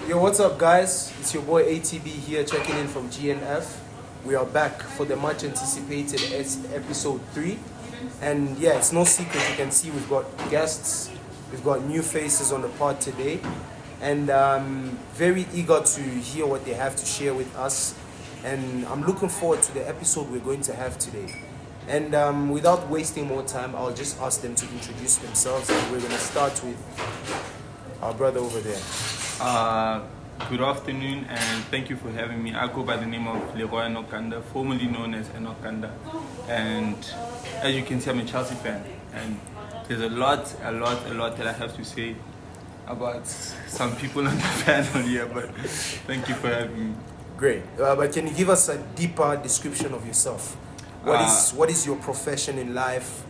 Yo, what's up, guys? It's your boy ATB here, checking in from GNF. We are back for the much anticipated episode 3. And yeah, it's no secret, you can see we've got guests, we've got new faces on the pod today. And I'm very eager to hear what they have to share with us. And I'm looking forward to the episode we're going to have today. And without wasting more time, I'll just ask them to introduce themselves. And we're going to start with our brother over there. Good afternoon and thank you for having me. I go by the name of Leroy Enokanda, formerly known as Enokanda. And as you can see, I'm a Chelsea fan. And there's a lot that I have to say about some people on the panel here, but thank you for having me. Great. But can you give us a deeper description of yourself? What is your profession in life?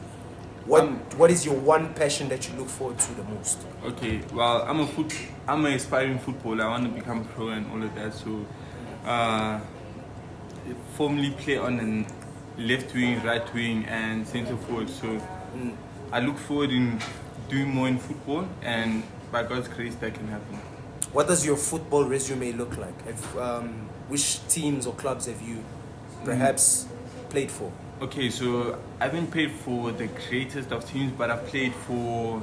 What is your one passion that you look forward to the most? Okay, well, I'm an aspiring footballer. I want to become pro and all of that. So, formerly play on the left wing, right wing, and centre forward. So, I look forward in doing more in football, and by God's grace, that can happen. What does your football resume look like? Which teams or clubs have you perhaps played for? Okay, so I haven't played for the greatest of teams, but I've played for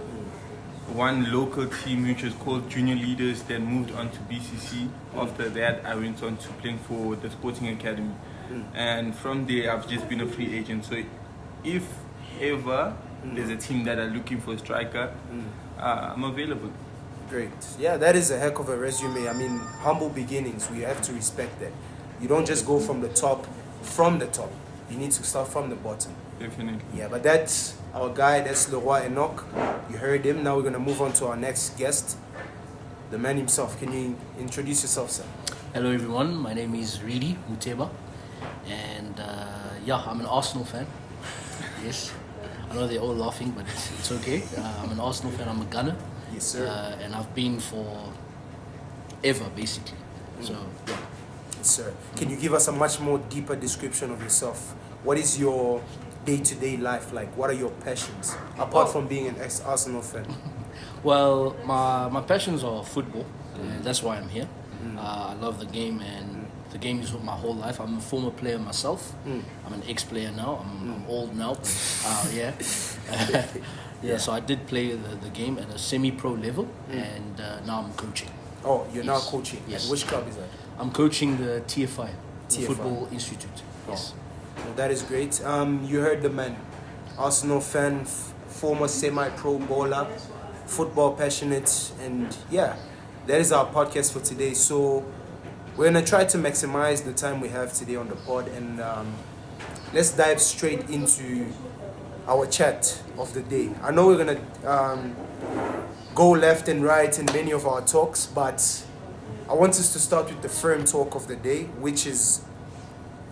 one local team which was called Junior Leaders, then moved on to BCC. After that, I went on to playing for the Sporting Academy. And from there, I've just been a free agent. So if ever there's a team that are looking for a striker, I'm available. Great. Yeah, that is a heck of a resume. I mean, humble beginnings. We have to respect that. You don't just go from the top. You need to start from the bottom. Definitely. Yeah, but that's our guy. That's Leroy Enoch. You heard him. Now we're going to move on to our next guest, the man himself. Can you introduce yourself, sir? Hello everyone, my name is Reedy Muteba, and I'm an Arsenal fan. Yes, I know they're all laughing, but it's okay. I'm an Arsenal fan, I'm a Gunner. Yes, sir. And I've been for ever, basically. So, yeah. Yes, sir. Can you give us a much more deeper description of yourself? What is your day-to-day life like? What are your passions, apart from being an ex-Arsenal fan? Well, my passions are football, and that's why I'm here. I love the game, and the game is my whole life. I'm a former player myself. I'm an ex-player now. I'm old now, but yeah. So I did play the game at a semi-pro level, and now I'm coaching. Oh, you're now coaching? Yes. And which club is that? I'm coaching the TFI, the Football Institute. Yes. Well, that is great. You heard the man, Arsenal fan, former semi-pro bowler, football passionate, and yeah, that is our podcast for today. So we're gonna try to maximize the time we have today on the pod, and let's dive straight into our chat of the day. I know we're gonna go left and right in many of our talks, but I want us to start with the firm talk of the day, which is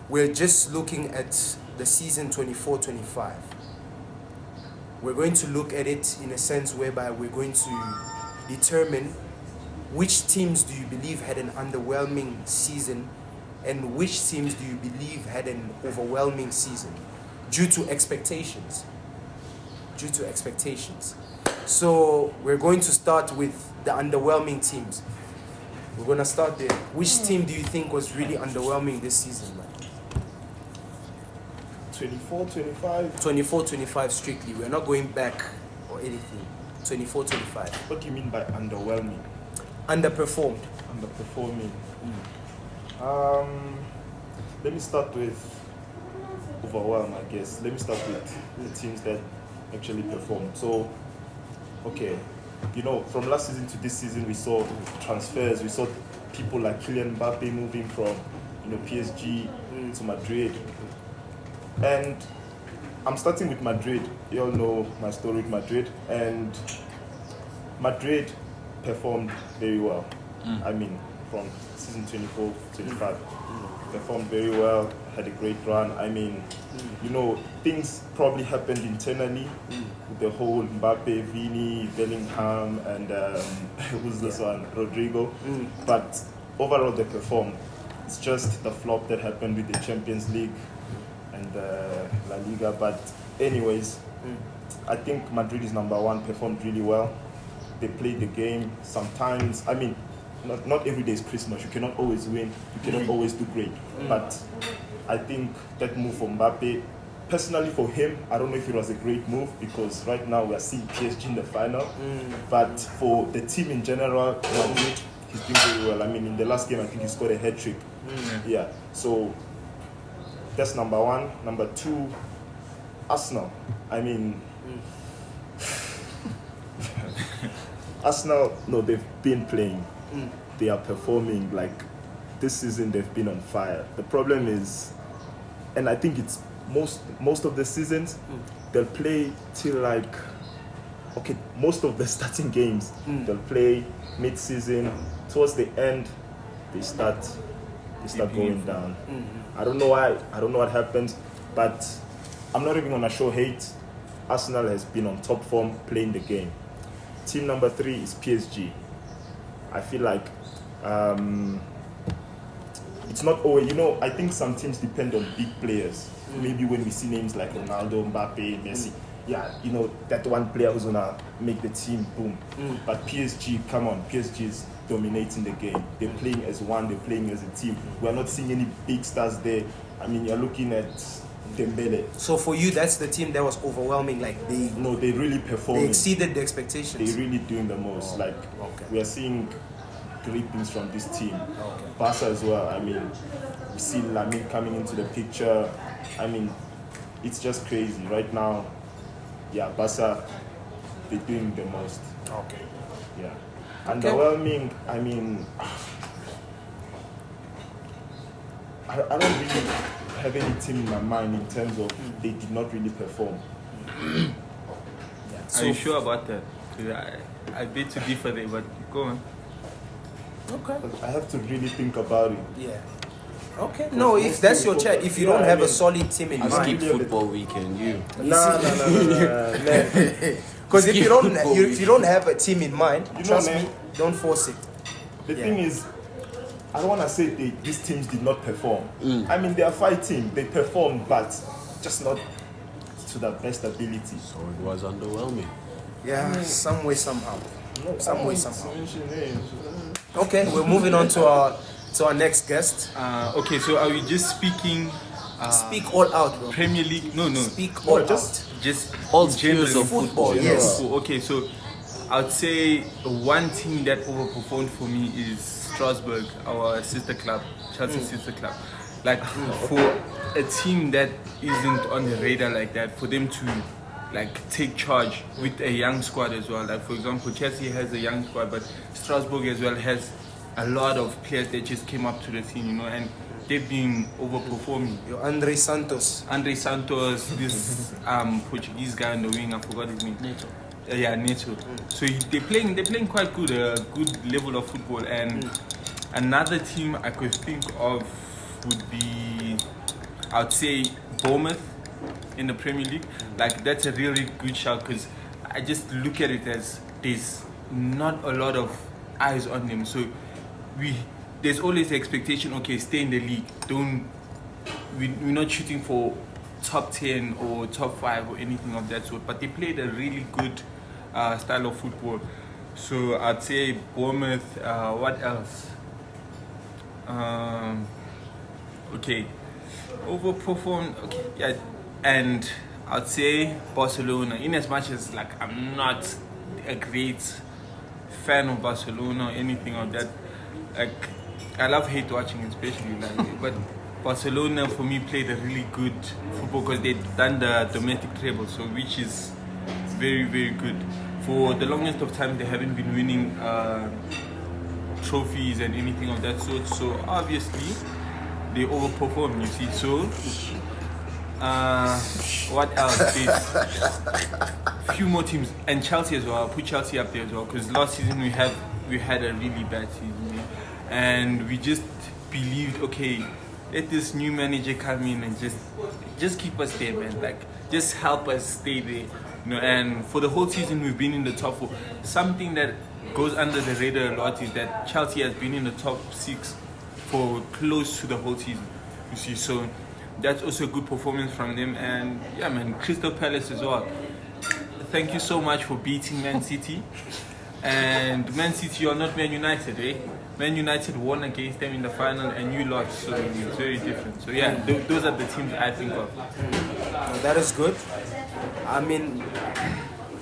we're just looking at the season 24-25. We're going to look at it in a sense whereby we're going to determine which teams do you believe had an underwhelming season and which teams do you believe had an overwhelming season due to expectations. So we're going to start with the underwhelming teams. We're going to start there. Which team do you think was really underwhelming this season, man? 24-25. 24-25 strictly. We're not going back or anything. 24-25. What do you mean by underwhelming? Underperformed. Underperforming. Let me start with overwhelm, I guess. Let me start with the teams that actually performed. So, okay, from last season to this season, we saw transfers. We saw people like Kylian Mbappe moving from, PSG to Madrid. And I'm starting with Madrid. You all know my story with Madrid. And Madrid performed very well. I mean, from season 24-25, performed very well, had a great run. I mean, things probably happened internally with the whole Mbappe, Vini, Bellingham, and who's this one, Rodrigo. But overall, they performed. It's just the flop that happened with the Champions League and La Liga. But anyways, I think Madrid is number one, performed really well. They played the game sometimes. I mean, not every day is Christmas. You cannot always win. You cannot always do great. But I think that move for Mbappe, personally for him, I don't know if it was a great move because right now we are seeing PSG in the final. But for the team in general, Madrid, he's doing very well. I mean, in the last game, I think he scored a hat-trick. Yeah, so that's number one. Number two, Arsenal. I mean, Arsenal, no, they've been playing. They are performing. Like, this season, they've been on fire. The problem is, and I think it's most of the seasons, they'll play till like, okay, most of the starting games, they'll play mid-season. Towards the end, they start going down. I don't know why. I don't know what happens, but I'm not even gonna show hate. Arsenal has been on top form, playing the game. Team number 3 is PSG. I feel like it's not always, I think some teams depend on big players. Maybe when we see names like Ronaldo, Mbappe, Messi, that one player who's gonna make the team boom. But PSG, come on, PSG is dominating the game. They're playing as one, they're playing as a team. We're not seeing any big stars there. I mean, you're looking at Dembele. So for you, that's the team that was overwhelming. Like they really performed. They exceeded the expectations. They're really doing the most. We are seeing great things from this team. Barca as well. I mean, we see Lamine coming into the picture. I mean, it's just crazy right now. Yeah, Barca, they're doing the most. Okay. Yeah. Underwhelming. I mean, I don't really have any team in my mind in terms of they did not really perform. Are you sure about that? I beg to differ there, but go on. Okay. I have to really think about it. Yeah. Okay. No, if that's your chat, if you don't have a solid team in I mind, skip football weekend. No. because if you don't have a team in mind, trust me, don't force it. The thing is, I don't want to say these teams did not perform. I mean, they are fighting, they performed, but just not to their best ability. So it was underwhelming. Yeah, some way, somehow. Okay, we're moving on to our next guest. Okay, so are we just speaking? Speak all out, bro. Premier League? No. Speak all out. Just All generally spheres of football, yes. Okay, so I'd say one team that overperformed for me is Strasbourg, our sister club, Chelsea sister club. Like for a team that isn't on the radar like that, for them to take charge with a young squad as well. Like for example, Chelsea has a young squad, but Strasbourg as well has a lot of players that just came up to the scene, and they've been overperforming. Your Andre Santos, this Portuguese guy on the wing, I forgot his name. Neto. Neto. So they're playing quite good, a good level of football. And another team I could think of would be, I'd say, Bournemouth in the Premier League. Like that's a really good shout because I just look at it as there's not a lot of eyes on them. So there's always the expectation, okay, stay in the league. We're not shooting for top 10 or top 5 or anything of that sort, but they played a really good style of football. So I'd say Bournemouth. What else? Okay, overperformed. Okay, yeah, and I'd say Barcelona. In as much as I'm not a great fan of Barcelona or anything of that. I love hate watching, especially but Barcelona for me played a really good football because they've done the domestic treble, so which is very, very good. For the longest of time, they haven't been winning trophies and anything of that sort. So obviously, they overperform. You see, so what else? There's few more teams and Chelsea as well. I'll put Chelsea up there as well because last season we had a really bad season, and we just believed, okay, let this new manager come in and just keep us there, man. Just help us stay there, And for the whole season, we've been in the top 4. Something that goes under the radar a lot is that Chelsea has been in the top 6 for close to the whole season. You see, so that's also a good performance from them. And yeah, man, Crystal Palace as well. Thank you so much for beating Man City. And Man City are not Man United, eh? Man United won against them in the final and you lost, so it's very different. So yeah, those are the teams I think of. Well, that is good. I mean,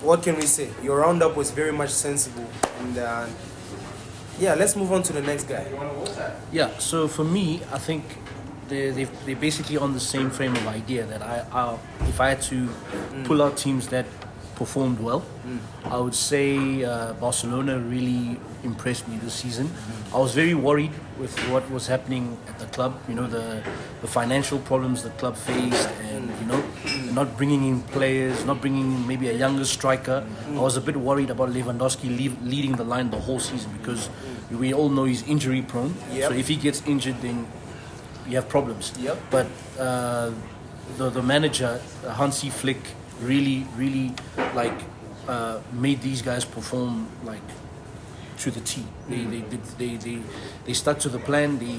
what can we say? Your roundup was very much sensible. And yeah, let's move on to the next guy. Yeah, so for me, I think they're basically on the same frame of idea that if I had to pull out teams that performed well, I would say Barcelona really impressed me this season. I was very worried with what was happening at the club, you know, the financial problems the club faced, and you know, not bringing in players, not bringing in maybe a younger striker. I was a bit worried about Lewandowski leading the line the whole season because we all know he's injury prone. So if he gets injured, then you have problems. But the manager, Hansi Flick, really like made these guys perform like to the T. They stuck to the plan. They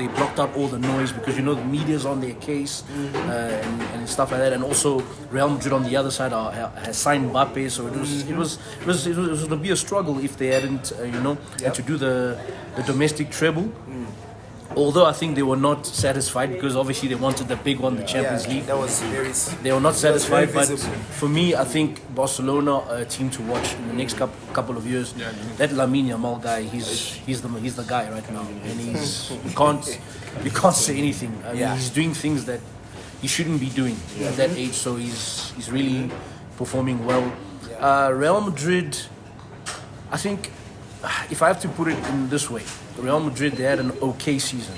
blocked out all the noise because the media's on their case and stuff like that. And also Real Madrid on the other side has signed Mbappe, so it was going to be a struggle if they hadn't had to do the domestic treble. Although I think they were not satisfied because obviously they wanted the big one, the Champions League. That was they were not satisfied, but visible. for me, I think Barcelona are a team to watch in the next couple of years. That Lamine Yamal guy, he's the guy right now, and you can't say anything. I mean, he's doing things that he shouldn't be doing at that age. So he's really performing well. Real Madrid, I think, if I have to put it in this way, Real Madrid, they had an okay season.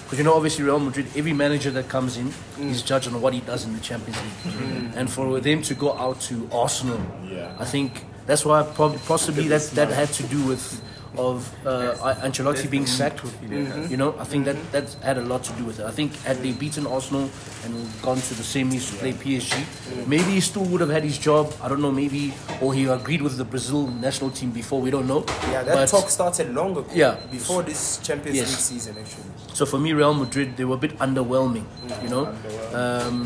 Because obviously Real Madrid, every manager that comes in is judged on what he does in the Champions League. And for them to go out to Arsenal, I think that's why possibly that had to do with Ancelotti being sacked. I think that had a lot to do with it. I think had they beaten Arsenal and gone to the semis to play PSG, maybe he still would have had his job. I don't know, maybe, or he agreed with the Brazil national team before. We don't know. Yeah, that talk started long ago. Yeah, before this Champions League season actually. So for me, Real Madrid, they were a bit underwhelming.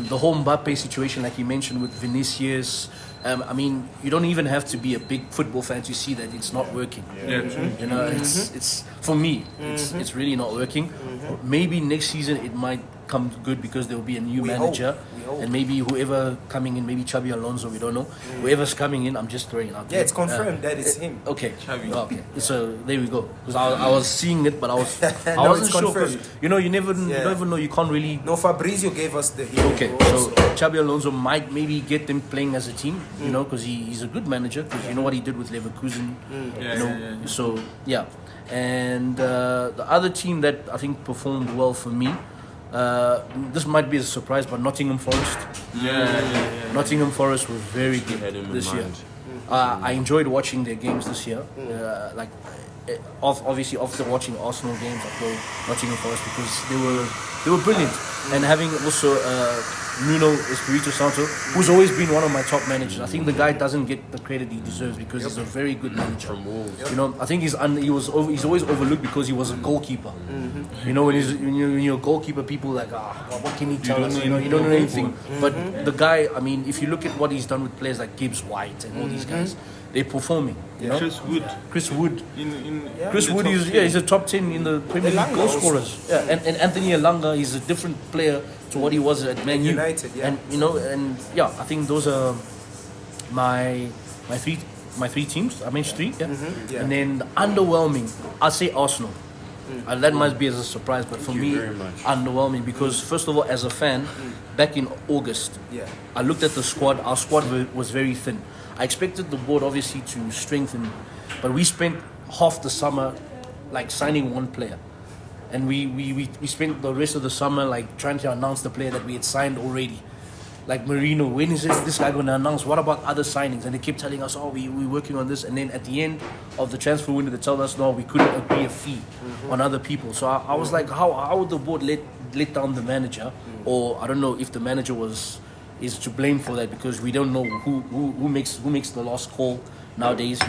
The whole Mbappe situation, like you mentioned with Vinicius. I mean, you don't even have to be a big football fan to see that it's not working. It's for me, it's really not working. Maybe next season it might come good because there will be a new manager, and maybe whoever coming in, maybe Xabi Alonso, we don't know. Whoever's coming in, I'm just throwing it out there. Yeah, it's confirmed that it's him. Okay, okay. So there we go. Because I was seeing it, but I wasn't sure. Because you never know. You can't really. No, Fabrizio gave us the hero. Okay, so Xabi Alonso might maybe get them playing as a team. Because he's a good manager. Because you know what he did with Leverkusen. So yeah, and the other team that I think performed well for me. This might be a surprise, but Nottingham Forest. Nottingham Forest was very good this year. I enjoyed watching their games this year. Obviously after watching Arsenal games, I go Nottingham Forest because they were brilliant. And having also Nuno Espirito Santo, who's always been one of my top managers. I think the guy doesn't get the credit he deserves because he's a very good manager. From Wolves. I think he's always overlooked because he was a goalkeeper. When you're a goalkeeper, people are like, what can he tell us? You don't know anything. But the guy, I mean, if you look at what he's done with players like Gibbs White and all these guys, they're performing. Chris Wood. Chris Wood is a top 10 in the Premier League goal scorers. Yeah, and Anthony Elanga is a different player to what he was at Man United. Yeah. And I think those are my three teams. I mentioned three. Yeah. And then the underwhelming, I'll say Arsenal. That might be as a surprise, but for me, underwhelming because first of all, as a fan, back in August, I looked at the squad. Our squad was very thin. I expected the board obviously to strengthen, but we spent half the summer like signing one player, and we spent the rest of the summer like trying to announce the player that we had signed already. Like Marino, when is this guy going to announce? What about other signings? And they kept telling us, we're working on this. And then at the end of the transfer window, they told us, no, we couldn't agree a fee on other people. So I was like, how would the board let down the manager? Or I don't know if the manager is to blame for that because we don't know who makes the last call nowadays.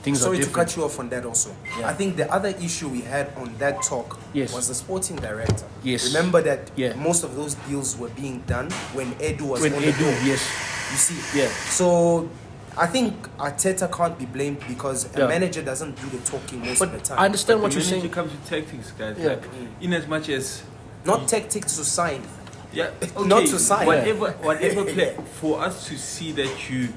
Things Sorry are to different. cut you off on that also. I think the other issue we had on that talk was the sporting director. Yes. Remember that most of those deals were being done when Edu was on the board. Yes. You see? Yeah. So I think Arteta can't be blamed because a manager doesn't do the talking most of the time. I understand what The you're saying. manager comes with tactics, guys. Yeah. Like, in as much as Not tactics to sign. yeah, Not to sign. Whatever play for us to see that you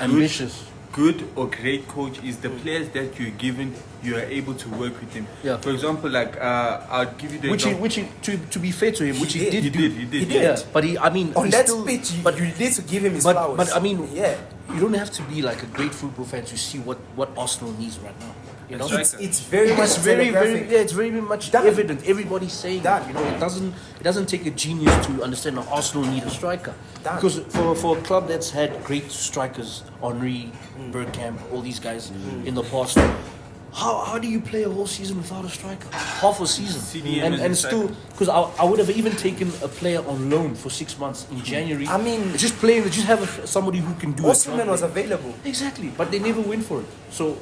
Ambitious. good or great coach is the players that you're given, you are able to work with them. Yeah. For example, like I'll give you the Which to be fair to him, which he did. he did. Yeah, but On he that still, pitch, but you need to give him his flowers. But I mean, yeah. you don't have to be like a great football fan to see what Arsenal needs right now. You know, That's It's very much it's very telegraphic. yeah, it's very much Done. evident. Everybody's saying Done. it. You know, it doesn't take a genius to understand that Arsenal need a striker. Done. Because for a club that's had great strikers, Henry, Bergkamp, all these guys in the past. How do you play a whole season without a striker? Half a season. CDM is And a still, because I would have even taken a player on loan for 6 months in January. I mean- just have somebody who can do it. Osimhen was available. Exactly, but they never win for it. So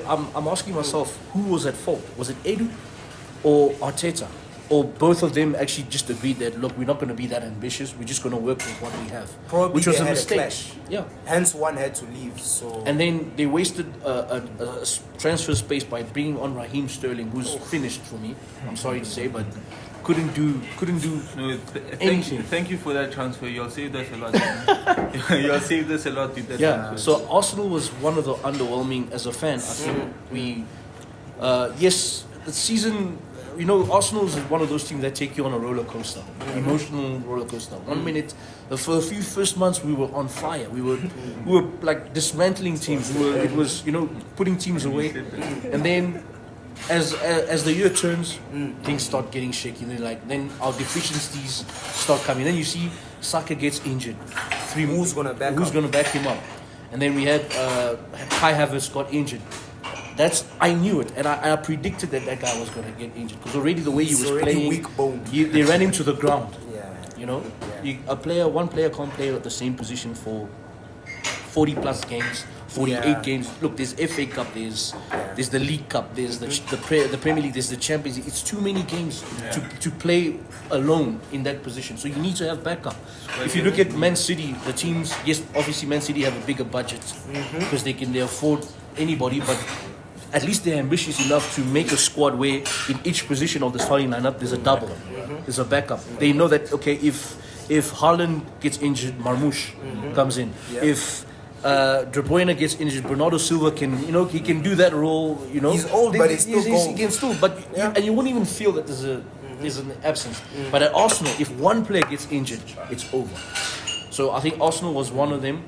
I'm asking myself, who was at fault? Was it Edu or Arteta? Or both of them actually just agreed that, look, we're not going to be that ambitious. We're just going to work with what we have. Probably which was they a had a mistake. clash. Yeah. Hence, one had to leave. So And then they wasted a transfer space by bringing on Raheem Sterling, who's finished for me. I'm sorry to say, but couldn't do. No, Anything. thank you for that transfer. You'll save us a lot. You'll save us a lot with that. Yeah. transfer. So Arsenal was one of the underwhelming as a fan. I think we, yes, the season. You know, Arsenal is one of those teams that take you on a roller coaster, emotional roller coaster. 1 minute, for a few first months, we were on fire. We were like dismantling teams. It was putting teams away, and then as the year turns, things start getting shaky. Then our deficiencies start coming. Then you see Saka gets injured. Who's gonna back Who's up? going to back him up? And then we had Kai Havertz got injured. I knew it, and I predicted that guy was going to get injured because already the way he He's was already playing, weak-boned. they ran him to the ground. yeah. You know, one player can't play at the same position for 40 plus games, 48 Yeah. games. Look, there's FA Cup, there's the League Cup, there's the Premier League, there's the Champions League. It's too many games to play alone in that position. So you need to have backup. If you look at Man City, the teams, yes, obviously Man City have a bigger budget because they afford anybody, but at least they're ambitious enough to make a squad where in each position of the starting lineup there's a double, there's a backup. They know that if Haaland gets injured, Marmoush comes in. If De Bruyne gets injured, Bernardo Silva he can do that role. He's old, but he's still he gold. can still, and you wouldn't even feel that there's an absence. But at Arsenal, if one player gets injured, it's over. So I think Arsenal was one of them,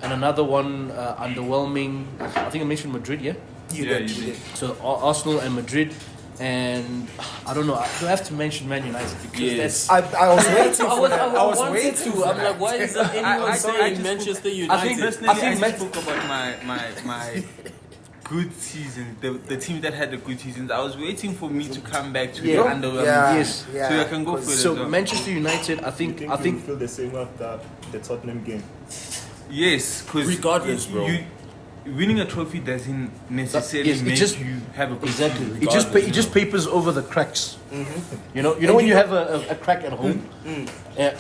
and another one underwhelming. I think I mentioned Madrid, yeah. You Yeah, did. you You did. did. So Arsenal and Madrid, and I don't know. Do I have to mention Man United because Yes. I was waiting for that. I was wanted waiting to. for I'm that. like, why is there anyone I saying just- Manchester I United? think personally, I Man- spoke about my good season, the team that had the good seasons. I was waiting for me to come back to Yeah. the underwhelming. Yeah. Yes. Yeah. So I can go for it. So as well. Manchester United, I think you feel the same after the Tottenham game. Yes, because Regardless, bro. Winning a trophy doesn't necessarily Yes, it make just- you have a good exactly. season. It just papers over the cracks. You know when you have a crack at home,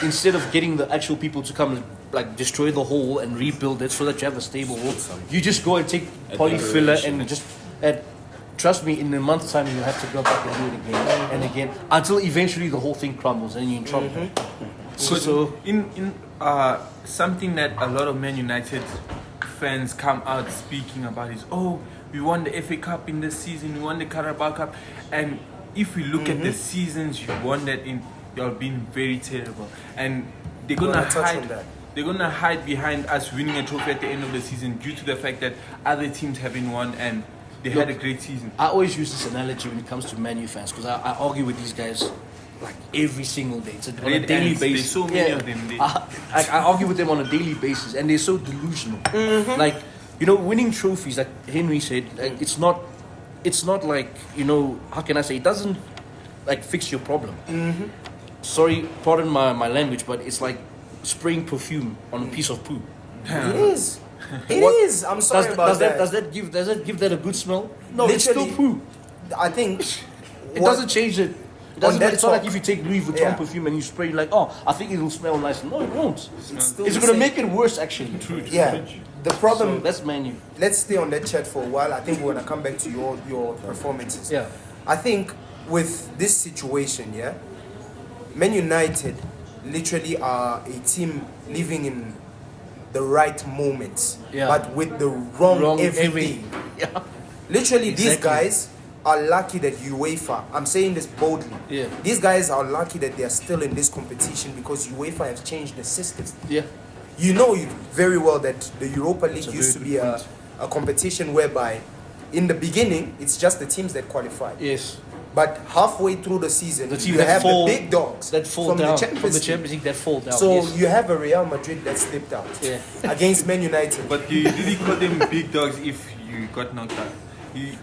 instead of getting the actual people to come and like destroy the hole and rebuild it so that you have a stable wall, you just go and take polyfiller and just trust me, in a month's time you have to go back and do it again and again until eventually the whole thing crumbles and you're in trouble. So in something that a lot of Man United fans come out speaking about is, we won the FA Cup in this season, we won the Carabao Cup, and if we look at the seasons you won that in, you're being very terrible, and they're gonna Touch on hide. that. They're gonna hide behind us winning a trophy at the end of the season due to the fact that other teams haven't won and they had a great season. I always use this analogy when it comes to Man U fans because I argue with these guys like every single day. It's on a Red daily ants, basis. there's so many of them. I argue with them on a daily basis, and they're so delusional. Like winning trophies, like Henry said, like, it's not like how can I say? It doesn't like fix your problem. Sorry, pardon my language, but it's like spraying perfume on a piece of poo. It is. It What- is. I'm sorry about that. Does that give that a good smell? No, it's still Literally, poo. I think It doesn't change it. It doesn't. that It's not like top- if you take Louis Vuitton Yeah. perfume and you spray like, oh, I think it'll smell nice. No, it won't. still It's the gonna same. make it worse actually. Yeah. The So problem. that's menu. Let's stay on that chat for a while. I think we're gonna come back to your performances. Yeah. I think with this situation, yeah, Man United literally are a team living in the right moments, Yeah. but with the wrong everything. Yeah. Literally, these Exactly. guys are lucky that UEFA, I'm saying this boldly, Yeah. these guys are lucky that they are still in this competition because UEFA has changed the system. Yeah. You know very well that the Europa League a used to very be good a competition whereby in the beginning it's just the teams that qualify. Yes. But halfway through the season, The team you that have fall, the big dogs that fall from down the Champions from the League. Champions League that fall down. So yes. you have a Real Madrid that slipped out Yeah. against Man United. But you really call them big dogs if you got knocked out.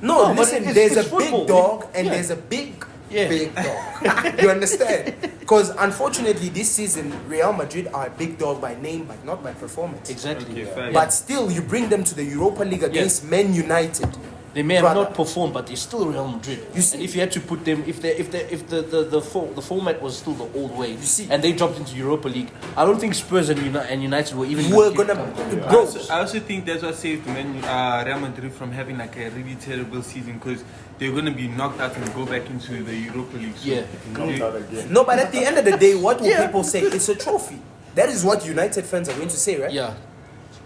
No, No, but listen, it's- there's it's a football. big dog and Yeah. there's a big Yeah. dog. You understand? Because unfortunately this season Real Madrid are a big dog by name but not by performance. Exactly. Okay, fair. But still you bring them to the Europa League against Man United. They may have Brother. not performed, but they're still Real Madrid. You see- And if you had to put them, if the format was still the old way, see- and they dropped into Europa League, I don't think Spurs and United were even. We're gonna I bro. also think that's what saved Real Madrid from having like a really terrible season because they're going to be knocked out and go back into the Europa League. So Yeah. Knocked out again. No, but at the end of the day, what will Yeah. people say? It's a trophy. That is what United fans are going to say, right? Yeah.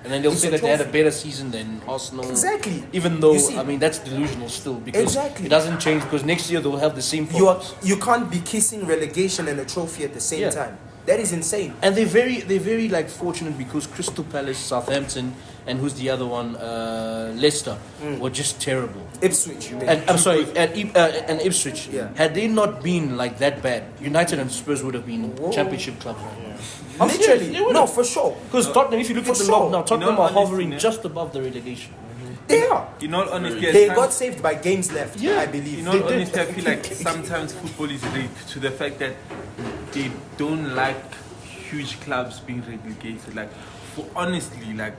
And then they'll It's say a that they had a trophy. better season than Arsenal. Exactly. Even though You see- I mean that's delusional still because Exactly. it doesn't change because next year they'll have the same You problems. you can't be kissing relegation and a trophy at the same Yeah. time. That is insane. And they're very like fortunate because Crystal Palace, Southampton, and who's the other one? Leicester were just terrible. Ipswich, you mean? And I'm sorry, and Ipswich. Yeah. Had they not been like that bad, United and Spurs would have been Whoa. championship clubs right now. I'm serious, Literally, they would no, have. for sure. Because Tottenham, if you look For at the sure. log now, Tottenham all are hovering honesty, just above the relegation. They are. in all honesty, at They times- got saved by games left, Yeah. I believe. in all honesty, I feel like sometimes football is rigged to the fact that they don't like huge clubs being relegated. Like, for honestly, like,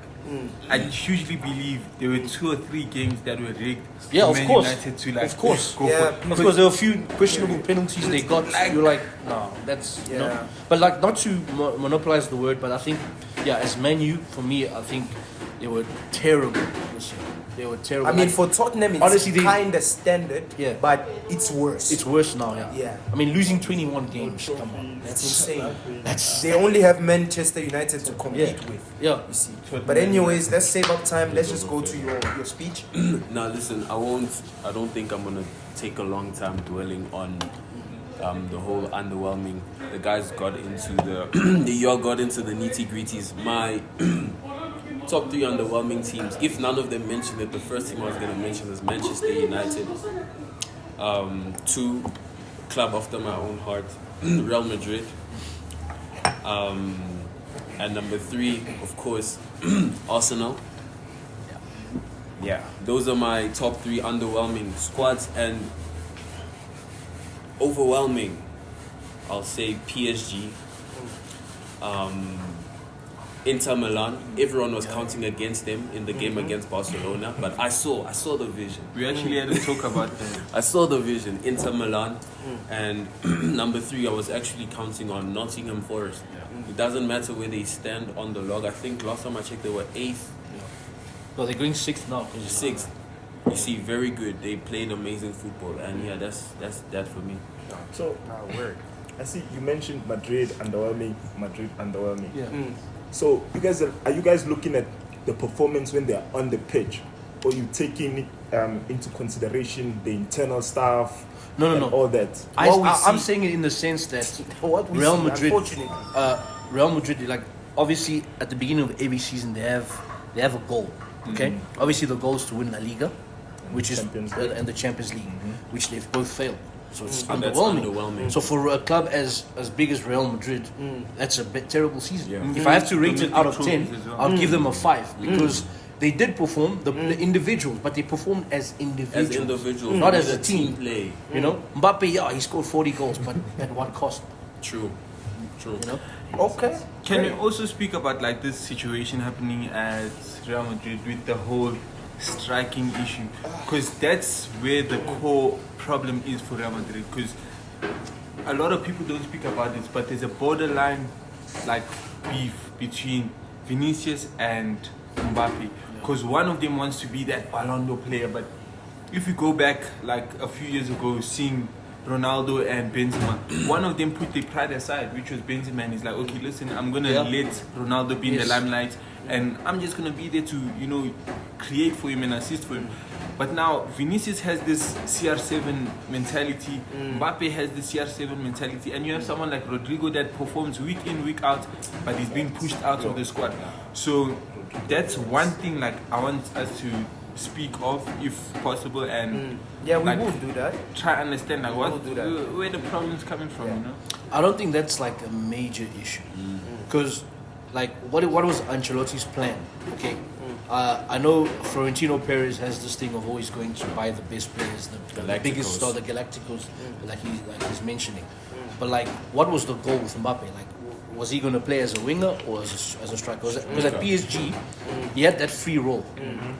I hugely believe there were 2 or 3 games that were rigged. Yeah, for of Man course. United to like Of course. go Yeah, for. Of Because course, there were a few questionable penalties they got. You're like, no, that's you know. Yeah. But like, not to monopolize the word, but I think, yeah, as Man U, for me, I think they were terrible this year. They were terrible. I mean, Like, for Tottenham, it's honestly, they- kind of standard, Yeah. but it's worse. it's worse now. Yeah. Yeah. I mean, losing 21 games. Come on. That's insane. That's They only have Manchester United to compete Yeah. with. yeah. You see. But anyways, let's save up time. Let's just go to your speech. Now listen, I don't think I'm gonna take a long time dwelling on the whole underwhelming. The guys got into y'all got into the nitty gritties. My top 3 underwhelming teams. If none of them mentioned it, the first team I was gonna mention is Manchester United. 2, club after my own heart, Real Madrid. And number 3, of course, Arsenal. Yeah, those are my top 3 underwhelming squads, and overwhelming, I'll say PSG, Inter Milan. Everyone was counting against them in the game against Barcelona, but I saw the vision. we actually had to talk about that. I saw the vision, Inter Milan, and number 3, I was actually counting on Nottingham Forest. It doesn't matter where they stand on the log. I think last time I checked, they were 8th. Well, they're going 6th now. 6th. You see, very good. They played amazing football, and yeah, that's that for me. So, I see you mentioned Madrid underwhelming. Yeah. So, are you guys looking at the performance when they are on the pitch, or you taking into consideration the internal staff? No. and all that? What we I'm see- saying it in the sense that What we Real see, Madrid, unfortunately. Real Madrid, like obviously at the beginning of every season they have a goal. Okay, obviously the goal is to win La Liga, which is Champions League. and the Champions League, which they've both failed. So it's So that's underwhelming. underwhelming. So for a club as big as Real Madrid, that's a terrible season. Yeah. If I have to rate it out of 10, Trophies as well. I'll give them a 5 because they did perform the individuals, but they performed as individuals, As individuals, not as it's a team. play. You know, Mbappe, yeah, he scored 40 goals, but at what cost? True. You know. Okay. Can we also speak about like this situation happening at Real Madrid with the whole striking issue? Because that's where the core problem is for Real Madrid. Because a lot of people don't speak about this, but there's a borderline like beef between Vinicius and Mbappe, because one of them wants to be that Ballon d'Or player, but if you go back like a few years ago, seeing Ronaldo and Benzema, one of them put their pride aside, which was Benzema, and he's like, okay, listen, I'm gonna let Ronaldo be in the limelight, and I'm just gonna be there to, you know, create for him and assist for him. But now Vinicius has this CR7 mentality, Mbappe has this CR7 mentality, and you have someone like Rodrigo that performs week in, week out, but he's being pushed out of the squad. So that's one thing like I want us to speak of, if possible, and Yeah, we like, will do that. try to understand like will do that. where the problem's coming from, you know. I don't think that's like a major issue, because like what was Ancelotti's plan? Okay, I know Florentino Perez has this thing of always going to buy the best players, the biggest star, the Galacticos, like he's mentioning. But like, what was the goal with Mbappe? Like, was he going to play as a winger or as a striker? Because at PSG, he had that free role.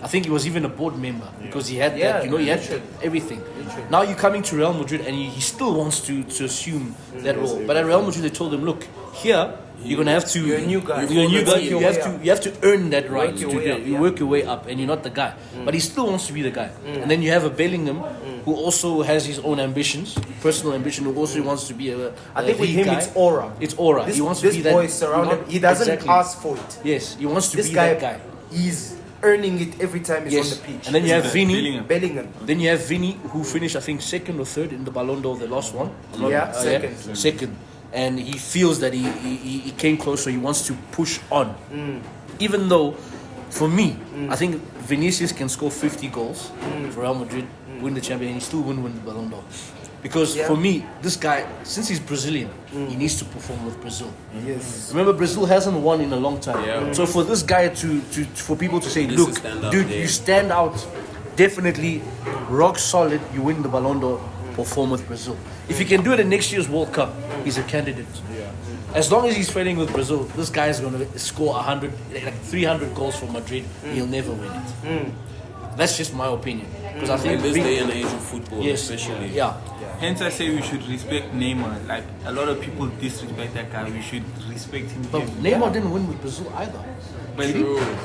I think he was even a board member because he had that, you know, he had everything. Now you're coming to Real Madrid and he still wants to assume that role. But at Real Madrid, they told him, look, here you're gonna have to. You're a new guy. You're a new guy. You have to earn that right. Work your way up, You work your way up, and you're not the guy. But he still wants to be the guy. And then you have a Bellingham who also has his own ambitions, personal ambition, who also wants to be a. I think with the him guy. it's aura. It's aura. This, He wants to this be that. boy is surrounded. He doesn't Exactly. ask for it. Yes, he wants to This be guy, that guy. he's earning it every time he's Yes, on the pitch. and then you have Vini. Bellingham. Bellingham. Then you have Vini, who finished, I think, second or third in the Ballon d'Or, the last one. Second. Second. And he feels that he came close, so he wants to push on. Even though, for me, I think Vinicius can score 50 goals for Real Madrid, win the champion, and he still wouldn't win the Ballon d'Or. Because for me, this guy, since he's Brazilian, he needs to perform with Brazil. Yes. Remember, Brazil hasn't won in a long time. Yeah. So for this guy for people to say, Needs look, to stand out, dude, yeah. you stand out, definitely rock solid, you win the Ballon d'Or, perform with Brazil. If he can do it in next year's World Cup, he's a candidate. As long as he's training with Brazil, this guy is going to score 100, like 300 goals for Madrid. He'll never win it. That's just my opinion. Because I think In this day and age of football, especially. Yeah. Hence, I say we should respect Neymar. Like a lot of people disrespect that guy. We should respect him. But Neymar didn't win with Brazil either. But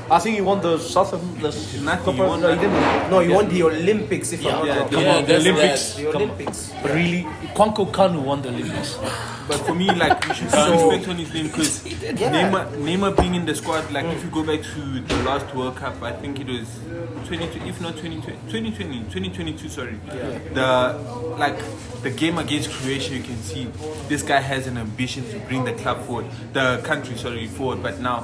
I think he won the South of the Nothing, he won No, he nothing. didn't. No, you want the Olympics if I'm not wrong. Come Yeah, on, the that's Olympics. that. The Come on. Olympics. But really, Kwanko Kanu won the Olympics. But for me, like, we should put respect on his name because Neymar being in the squad, like, if you go back to the last World Cup, I think it was 2022, sorry. The game against Croatia, you can see this guy has an ambition to bring the club forward, the country, forward. But now,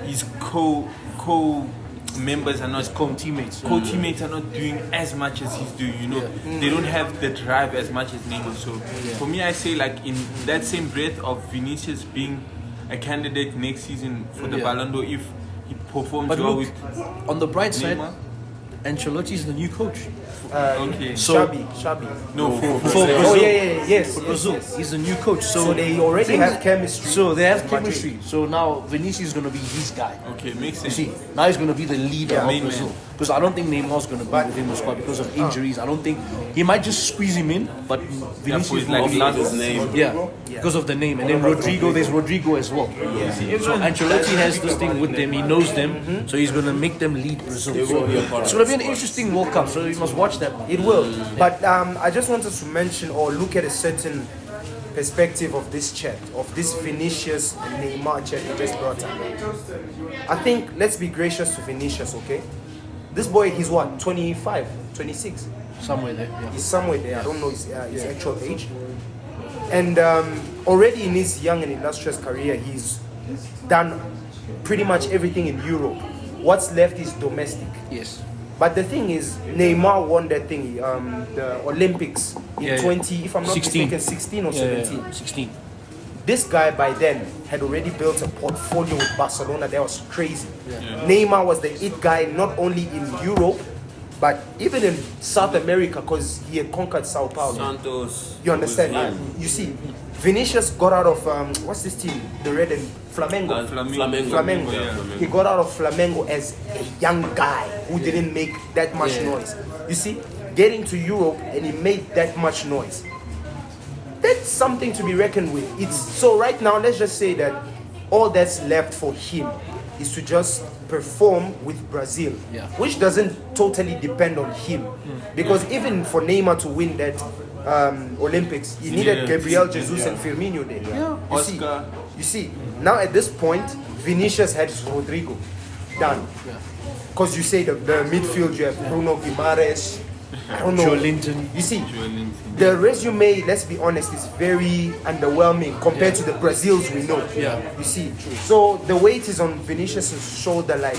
his co-members are not Co-teammates. co-teammates are not doing as much as he's doing, you know. They don't have the drive as much as Neymar. So for me, I say, like, in that same breath of Vinicius being a candidate next season for the Ballon d'Or, if he performs But well look, with on the bright side, Neymar. Ancelotti is the new coach. Okay. So- Shabby. No, for For Brazil. Oh yes. For Brazil, he's the new coach. So they already have chemistry. So they have with Madrid. chemistry. So now Vinicius is going to be his guy. Okay, makes You sense. see, now he's going to be the leader of main Brazil. man. Because I don't think Neymar's going to be within the squad because of injuries. I don't think he might just squeeze him in, but Vinicius his, will like, be last- His name. because of the name. And then Rodrigo, there's Rodrigo as well. So Ancelotti has this thing with them. He knows them, so he's going to make them lead Brazil. So it's going to be an interesting World Cup. So you must watch that one. It will. But I just wanted to mention or look at a certain perspective of this chat, of this Vinicius and Neymar chat you just brought up. I think let's be gracious to Vinicius, okay? This boy, he's what, 25, 26? Somewhere there. Yeah. He's somewhere there. I don't know his actual age. And already in his young and illustrious career, he's done pretty much everything in Europe. What's left is domestic. Yes. But the thing is, Neymar won that thing, the Olympics in 20, if I'm not 16. mistaken, 16 or 17. 16. This guy by then had already built a portfolio with Barcelona that was crazy. Neymar was the it guy not only in Europe, but even in South America because he had conquered Sao Paulo. Santos. You understand? was him. You see, Vinicius got out of, what's this team? The red and Flamengo. Flamengo. Yeah. He got out of Flamengo as a young guy who didn't make that much Yeah. noise. You see, getting to Europe and he made that much noise. that's something to be reckoned with. It's so right now. Let's just say that all that's left for him is to just perform with Brazil, Yeah. which doesn't totally depend on him, because even for Neymar to win that Olympics, he needed Gabriel Jesus and Firmino there. Oscar. You see, now at this point, Vinicius has Rodrigo done. Because you say the midfield, you have Bruno Guimaraes, I don't know. Joe Linton. You see, the resume, let's be honest, is very underwhelming compared to the Brazils we know. Yeah. You see, so the weight is on Vinicius' shoulder, like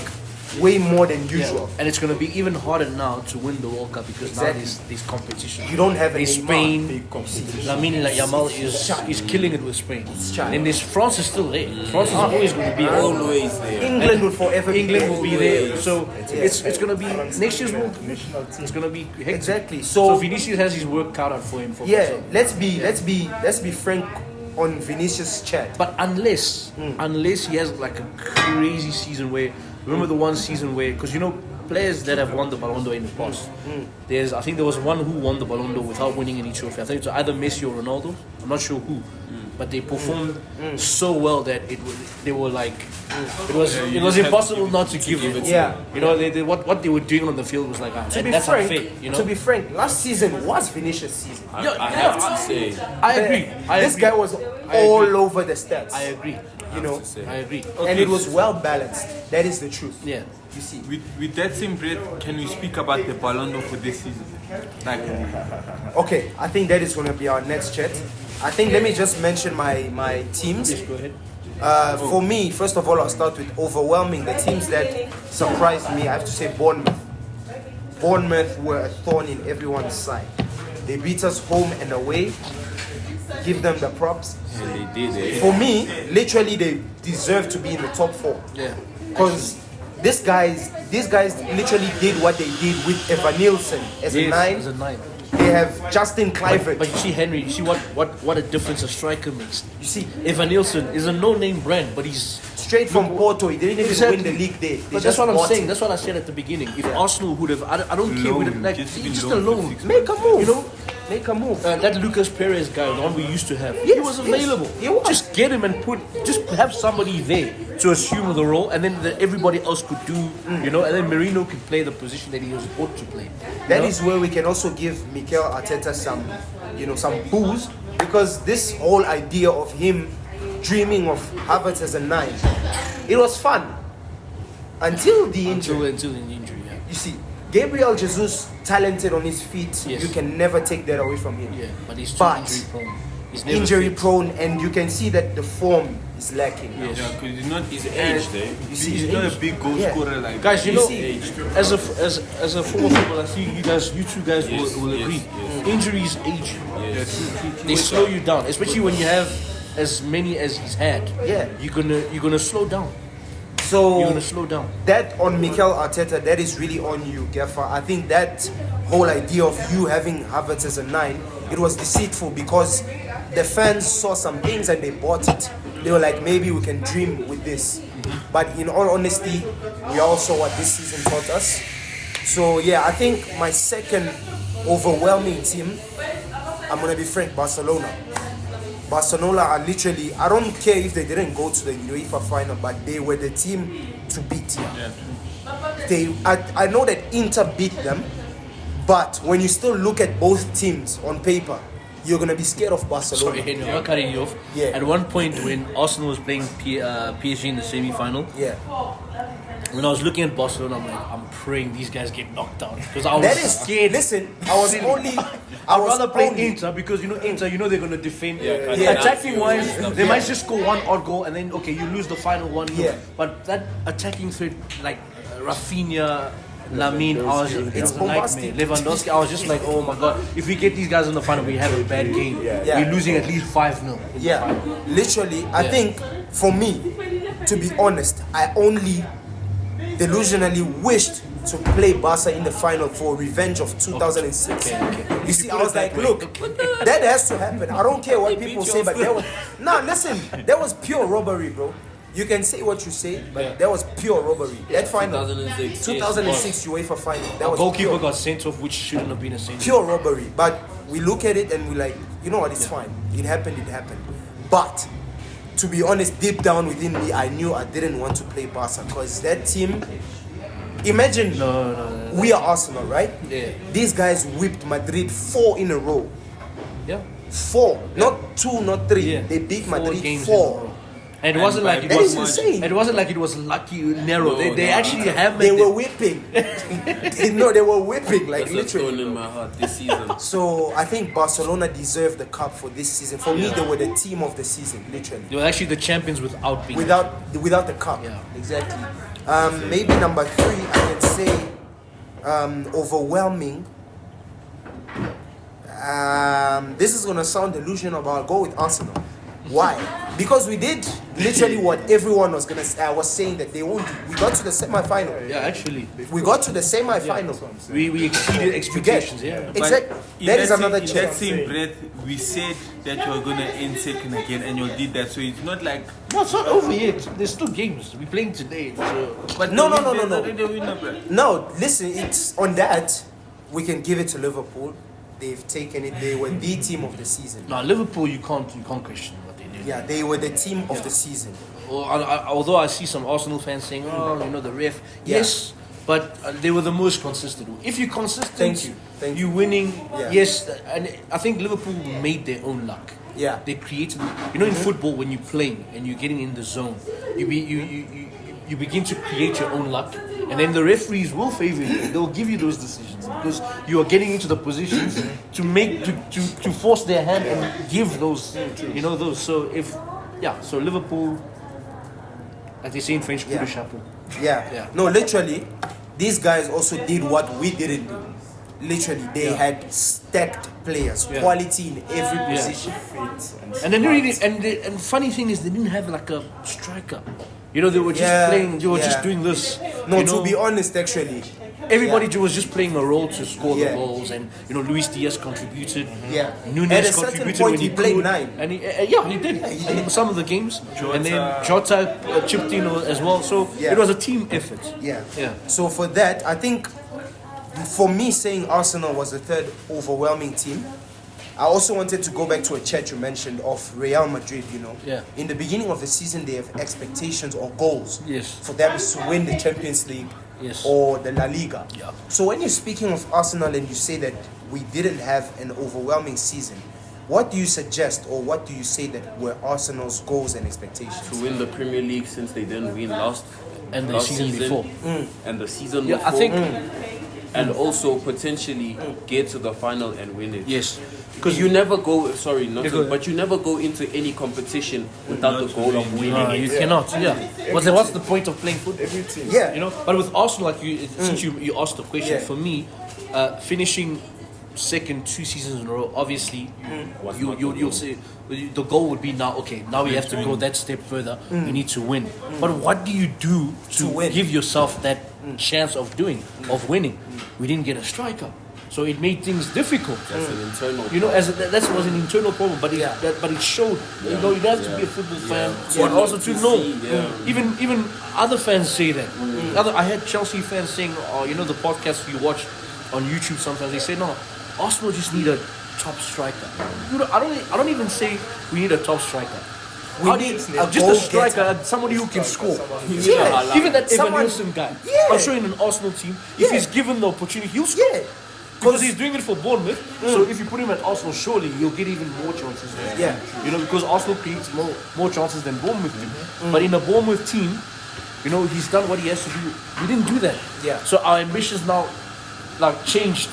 way more than usual. And it's going to be even harder now to win the World Cup because now Exactly. there's competition. You don't have There's any Spain. Big competition. Lamine Yamal is killing it with Spain. China. And there's France is still there. France is always going to be there. Always there. England will forever England will be there. Always. So it's going to be next year's World Cup. It's going to be hectic. Exactly. So So Vinicius has his work cut out for him. For yeah, Brazil. let's be frank on Vinicius' chat. But unless he has like a crazy season where, remember the one season where, because you know players that have won the Ballon d'Or in the past, I think there was one who won the Ballon d'Or without winning any trophy. I think it was either Messi or Ronaldo. I'm not sure who, but they performed so well that they were like it was impossible not to give it. Yeah. You know what they were doing on the field was like To be that's frank, unfair. You know. to be frank, last season was Vinicius' season. I have to say, I agree. This guy was all over the stats. I agree. You know, I agree. and it was well balanced. That is the truth. Yeah. You see. With that same breath, can we speak about the Ballon d'Or for this season? Like, Okay, I think that is going to be our next chat. I think let me just mention my teams. Go ahead. For me, first of all, I'll start with overwhelming. The teams that surprised me, I have to say Bournemouth. Bournemouth were a thorn in everyone's side. They beat us home and away. Give them the props. and they did it. For me, literally, they deserve to be in the top 4. Yeah. Because these guys literally did what they did with Evan Nielsen as a 9. As a 9. They have Justin Kluivert. But you see, Henry, you see what a difference a striker makes. You see, Evan Nielsen is a no-name brand, but he's straight from Porto, he didn't even Exactly. win the league there. They But just that's what I'm bought saying. him. That's what I said at the beginning. If Arsenal would have, I don't care. Loan, Like just just been a loaned for loan. 6 Make a move. You know, Make a move. that Lucas Perez guy, the one we used to have, he Yes, was yes, available. he was. Just get him and just have somebody there to assume the role, and then everybody else could do, you know, and then Merino could play the position that he was supposed to play. That is where we can also give Mikel Arteta some boost, because this whole idea of him dreaming of Havertz as a 9, it was fun until the injury. Until the injury, yeah. You see, Gabriel Jesus, talented on his feet, Yes. you can never take that away from him. Yeah, but he's too But injury prone. He's never Injury fit. prone, and you can see that the form is lacking. Yes. yeah, because he's not He's aged, eh? You see, he's not a big goal Yeah. scorer like Guys, you You know, see- as a former footballer, I think you two guys will yes, agree. yes. Injuries age you. Yes. They slow you down, especially when you have as many as he's had. Yeah. You're gonna slow down. So You're gonna slow down. that on Mikel Arteta, that is really on you, Gaffer. I think that whole idea of you having Havertz as a 9, it was deceitful because the fans saw some things and they bought it. They were like, maybe we can dream with this. But in all honesty, we all saw what this season taught us. So yeah, I think my second overwhelming team, I'm gonna be frank, Barcelona. Barcelona are literally, I don't care if they didn't go to the UEFA final, but they were the team to beat. I know that Inter beat them, but when you still look at both teams on paper, you're going to be scared of Barcelona. Sorry, Henry, I'm not cutting you off. Yeah. At one point when Arsenal was playing PSG in the semi-final, Yeah. when I was looking at Barcelona, I'm like, I'm praying these guys get knocked out because I was That is scared. Listen, I was only. I'd rather play Inter because Inter, they're gonna defend. Attacking wise, they might just score one odd goal and then you lose the final one. Yeah. But that attacking threat like Rafinha, Lamine, it's a bombastic. nightmare. Lewandowski, I was just like, oh my god, if we get these guys in the final, we have a bad game. Yeah. We're losing at least 5-0. Yeah, literally, I think for me, to be honest, I only delusionally wished to play Barca in the final for revenge of 2006. Okay. You see, I was like, look, that has to happen. I don't care what people say, but that was listen, that was pure robbery, bro. You can say what you say, but that was pure robbery. That final, 2006. 2006 UEFA final, that Our was goalkeeper pure, got sent off, which shouldn't have been a sent off. pure robbery. But we look at it and we like, you know what, it's fine. It happened. But to be honest, deep down within me, I knew I didn't want to play Barca because that team. Imagine we are Arsenal, right? Yeah. These guys whipped Madrid 4 in a row. Yeah. 4, not 2, not 3. Yeah. They beat 4 Madrid games in a 4. row. And it wasn't like it That was is insane. It wasn't like it was lucky narrow. No, They actually hammered. They were them. whipping. No, they were whipping like That's what's going literally. in my heart this season. So I think Barcelona deserved the cup for this season. For me, they were the team of the season, literally. They were actually the champions without being. Without the cup. Yeah. Exactly. Maybe number 3, I can say overwhelming. This is gonna sound delusional, but I'll go with Arsenal. Why? Because we did literally what everyone was gonna say. I was saying that they won't do. We got to the semi-final. Yeah, actually, We got to the semi-final. we exceeded expectations. Yeah. Exactly. In That is that another same, in that chance. same breath, we said that you were gonna end second again, and you did that. So it's not like. No, it's not over yet. There's 2 games. We're playing today. So. But No. They win the breath. No, listen. It's on that. We can give it to Liverpool. They've taken it. They were the team of the season. No, Liverpool, you can't question what they did. Yeah, they were the team of the season. Although I see some Arsenal fans saying, "Oh, the ref." Yeah. Yes, but they were the most consistent. If you're consistent, Thank you're winning. Yeah. Yes, and I think Liverpool made their own luck. Yeah. They created. In football, when you're playing and you're getting in the zone, you begin to create your own luck, and then the referees will favor you. They'll give you those decisions because you are getting into the positions to force their hand and give those, those. So so Liverpool, like they say in French, coup de chapeau. Yeah. No, literally, these guys also did what we didn't do. Literally, they had stacked players, quality in every position. And then and funny thing is they didn't have like a striker. They were just playing. They were just doing this. No, to be honest, actually, everybody was just playing a role to score the goals, and Luis Diaz contributed. Yeah. Nunez At a certain contributed point, when he played could, 9. and he did. In some of the games, and then Jota chipped in as well. So it was a team effort. Yeah. Yeah. So for that, I think, for me, saying Arsenal was the third overwhelming team, I also wanted to go back to a chat you mentioned of Real Madrid, Yeah. In the beginning of the season, they have expectations or goals Yes. for them to win the Champions League Yes. or the La Liga. Yeah. So when you're speaking of Arsenal and you say that we didn't have an overwhelming season, what do you suggest or what do you say that were Arsenal's goals and expectations? To win the Premier League since they didn't win last season before. and the season Yeah, before. I think. And also potentially get to the final and win it. Yes. Because you never go. Sorry, not. go ahead. But you never go into any competition without the goal of winning You it. cannot. Yeah. But then what's the point of playing football? Every team. Yeah. But with Arsenal, like since you asked the question, Yeah. for me, finishing second 2 seasons in a row, obviously, you'll say the goal would be now. Okay, now we have to go that step further. We need to win. But what do you do to win. give yourself that chance of winning? We didn't get a striker, so it made things difficult. That's an internal. That was an internal problem, but it showed. You don't have to be a football fan, but also to know. Even other fans say that. I had Chelsea fans saying, the podcast we watch on YouTube sometimes, they say, no, Arsenal just need a top striker. I don't even say we need a top striker. We need a just a goal striker, getter. somebody who can score. Yeah. Even that Evan Someone- Nilsson guy. Yeah. I'm sure in an Arsenal team, if Yeah. he's given the opportunity, he'll score. Yeah. Because he's doing it for Bournemouth, so if you put him at Arsenal, surely he'll get even more chances. Yeah. Because Arsenal creates more chances than Bournemouth do. But in a Bournemouth team, he's done what he has to do. We didn't do that. Yeah. So our ambitions now, changed.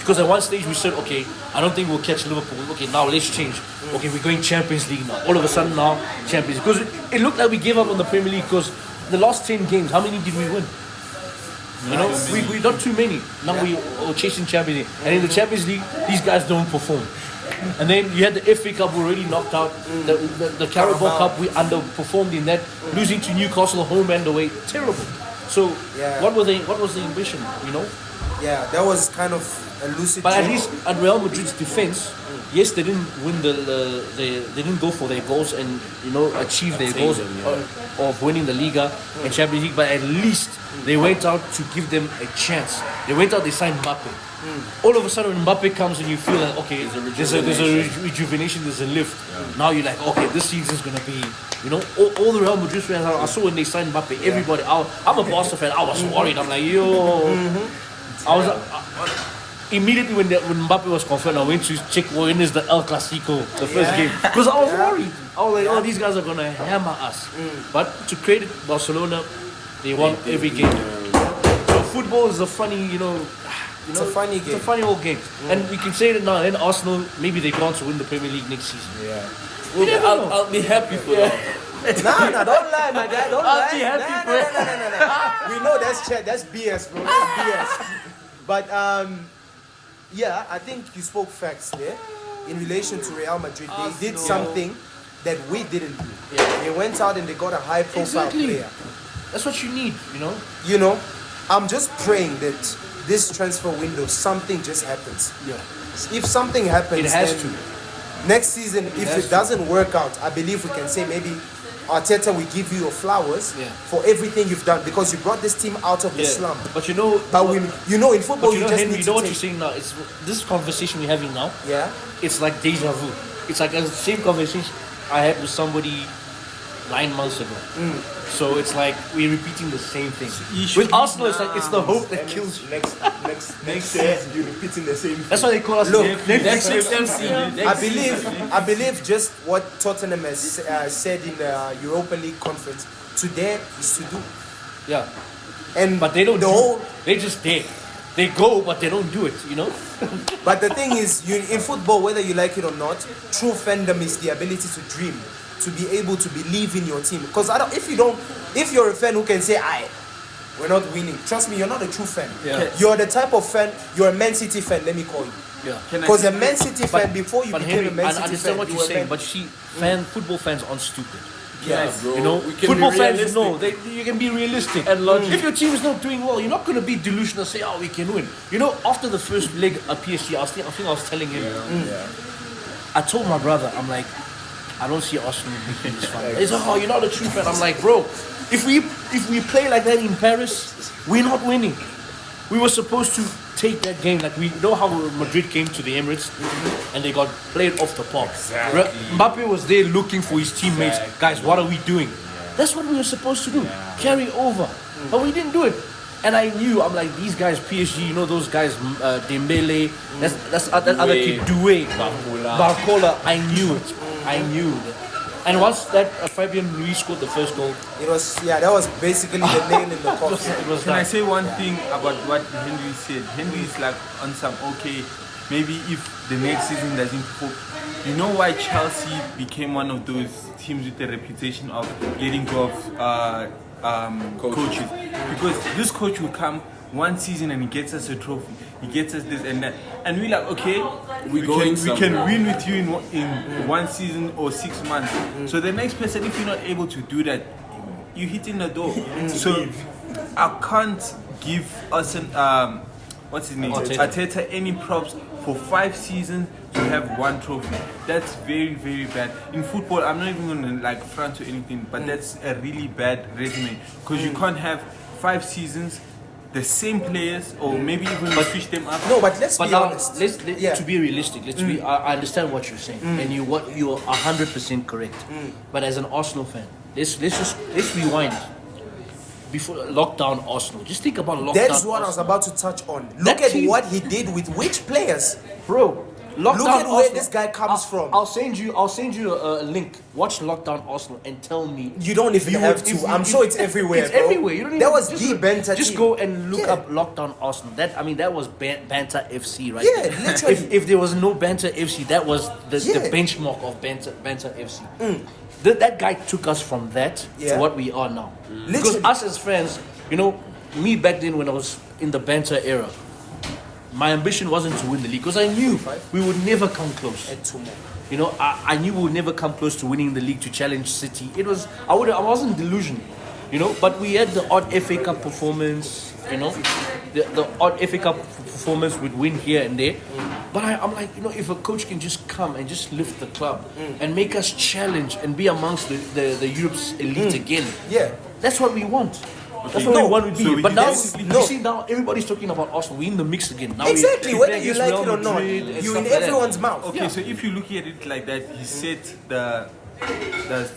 Because at one stage we said, okay, I don't think we'll catch Liverpool. Okay, now let's change. Okay, we're going Champions League now. All of a sudden now, Champions League. Because it looked like we gave up on the Premier League because the last 10 games, how many did we win? We not too many. Now we are chasing Champions League. And in the Champions League, these guys don't perform. And then you had the FA Cup, we already knocked out. The Carabao Cup, we underperformed in that. Losing to Newcastle home and away, terrible. So what was the ambition, Yeah, that was kind of a lucid But at dream. least at Real Madrid's defense, yes, they didn't win they didn't go for their goals and achieve their goals of winning the Liga and Champions League. But at least they went out to give them a chance. They went out, they signed Mbappe. All of a sudden, when Mbappe comes and you feel like, okay, there's a rejuvenation, there's a lift. Now you're like, okay, this season's gonna be, all the Real Madrid fans. I saw when they signed Mbappe, everybody. I'm a Barca fan. I was worried. I'm like, yo. I was immediately when Mbappe was confirmed, I went to check when is the El Clasico, the first game, because I was worried. I was like, oh, these guys are gonna hammer us. But to credit Barcelona, they won every game. So football is a funny, It's a funny game. It's a funny old game. And we can say that now, then Arsenal, maybe they go on to win the Premier League next season. Yeah. Well, I'll be happy for that. Nah, don't lie, my guy. Don't lie. be happy Nah, for it. nah. We know that's BS, bro. That's BS. But yeah, I think you spoke facts there. In relation to Real Madrid, they did something that we didn't do. Yeah. They went out and they got a high-profile player. That's what you need, I'm just praying that this transfer window, something just happens. Yeah. If something happens, It has then to. next season, if it doesn't work out, I believe we can say maybe Arteta will give you your flowers for everything you've done because you brought this team out of the slump. But in football, but you just Henry, need you to know what take. you're saying now? It's this conversation we're having now. Yeah. It's like deja vu. It's like the same conversation I had with somebody 9 months ago. So it's like we're repeating the same thing. With Arsenal, it's like it's the hope that kills you. Next year, you're repeating the same thing. That's why they call us. Look, next I believe just what Tottenham has said in the Europa League conference to them is to do. Yeah, But they don't. The whole. They just dare. They go, but they don't do it. But the thing is, in football, whether you like it or not, true fandom is the ability to dream, to be able to believe in your team. Because if you're a fan who can say, we're not winning, trust me, you're not a true fan. Yeah. You're the type of fan, you're a Man City fan, let me call you. Yeah. Because a Man City fan, before you became Henry, a Man City I understand fan, what you you're were a saying, Man- but you see, football fans aren't stupid. Yes. Bro, we can Football be fans realistic. know you can be realistic and logical. If your team is not doing well, you're not going to be delusional and say, "Oh, we can win." After the first leg at PSG, I think I was telling him. I told my brother, I'm like, I don't see Arsenal making this fun. He's like, "Oh, you're not a true fan." I'm like, bro, if we play like that in Paris, we're not winning. We were supposed to take that game, like we know how Madrid came to the Emirates and they got played off the park. Mbappe was there looking for his teammates. Guys, what are we doing? That's what we were supposed to do. Carry over. But we didn't do it. And I knew, I'm like, these guys, PSG, those guys, Dembele, that's that other kid, Doué, Barcola. I knew it. I knew it. And once that Fabian Luiz scored the first goal, that was basically the nail in the coffin. it was Can I done. say one thing about what Henry said? Henry is like on some maybe if the next season doesn't perform. You know why Chelsea became one of those teams with the reputation of letting go of coaches? Because this coach will come one season and he gets us a trophy. He gets us this and that. And we're like, okay, we can win with you in 1 season or 6 months. So the next person, if you're not able to do that, you're hitting the door. So I can't give us what's his name? Arteta any props for 5 seasons to have 1 trophy. That's very, very bad. In football, I'm not even gonna front or anything, but that's a really bad resume. Because you can't have 5 seasons, the same players, or maybe even switch them up. No, but let's But be now, honest. to be realistic, I understand what you're saying, and you are 100% correct. But as an Arsenal fan, let's rewind. Before lockdown, Arsenal. Just think about lockdown. That's what I was about to touch on. Look at what he did with which players. Bro. Lockdown Look at where Arsenal. this guy comes from. I'll send you a link. Watch Lockdown Arsenal and tell me. You don't even have to. I'm sure it's everywhere. It's bro. everywhere. You don't That even, was just the banter Just team. go and look Yeah. up Lockdown Arsenal. That was Banter FC, right? Yeah, there. literally. If there was no Banter FC, that was the benchmark of Banter FC. That guy took us from that to what we are now. Because Literally. us as fans, me back then when I was in the Banter era, my ambition wasn't to win the league because I knew we would never come close. And 2 more. I knew we would never come close to winning the league to challenge City. I wasn't delusional, but we had the odd FA Cup performance, the odd FA Cup performance would win here and there. But I'm like, if a coach can just come and just lift the club and make us challenge and be amongst the Europe's elite again. Yeah. That's what we want. That's what we want to be. So but now, basically- you see, now everybody's talking about Arsenal. We're in the mix again. Now Exactly, we whether play you against like it Real or not, Madrid and you're stuff in like that. everyone's mouth. Okay, so if you look at it like that, he set the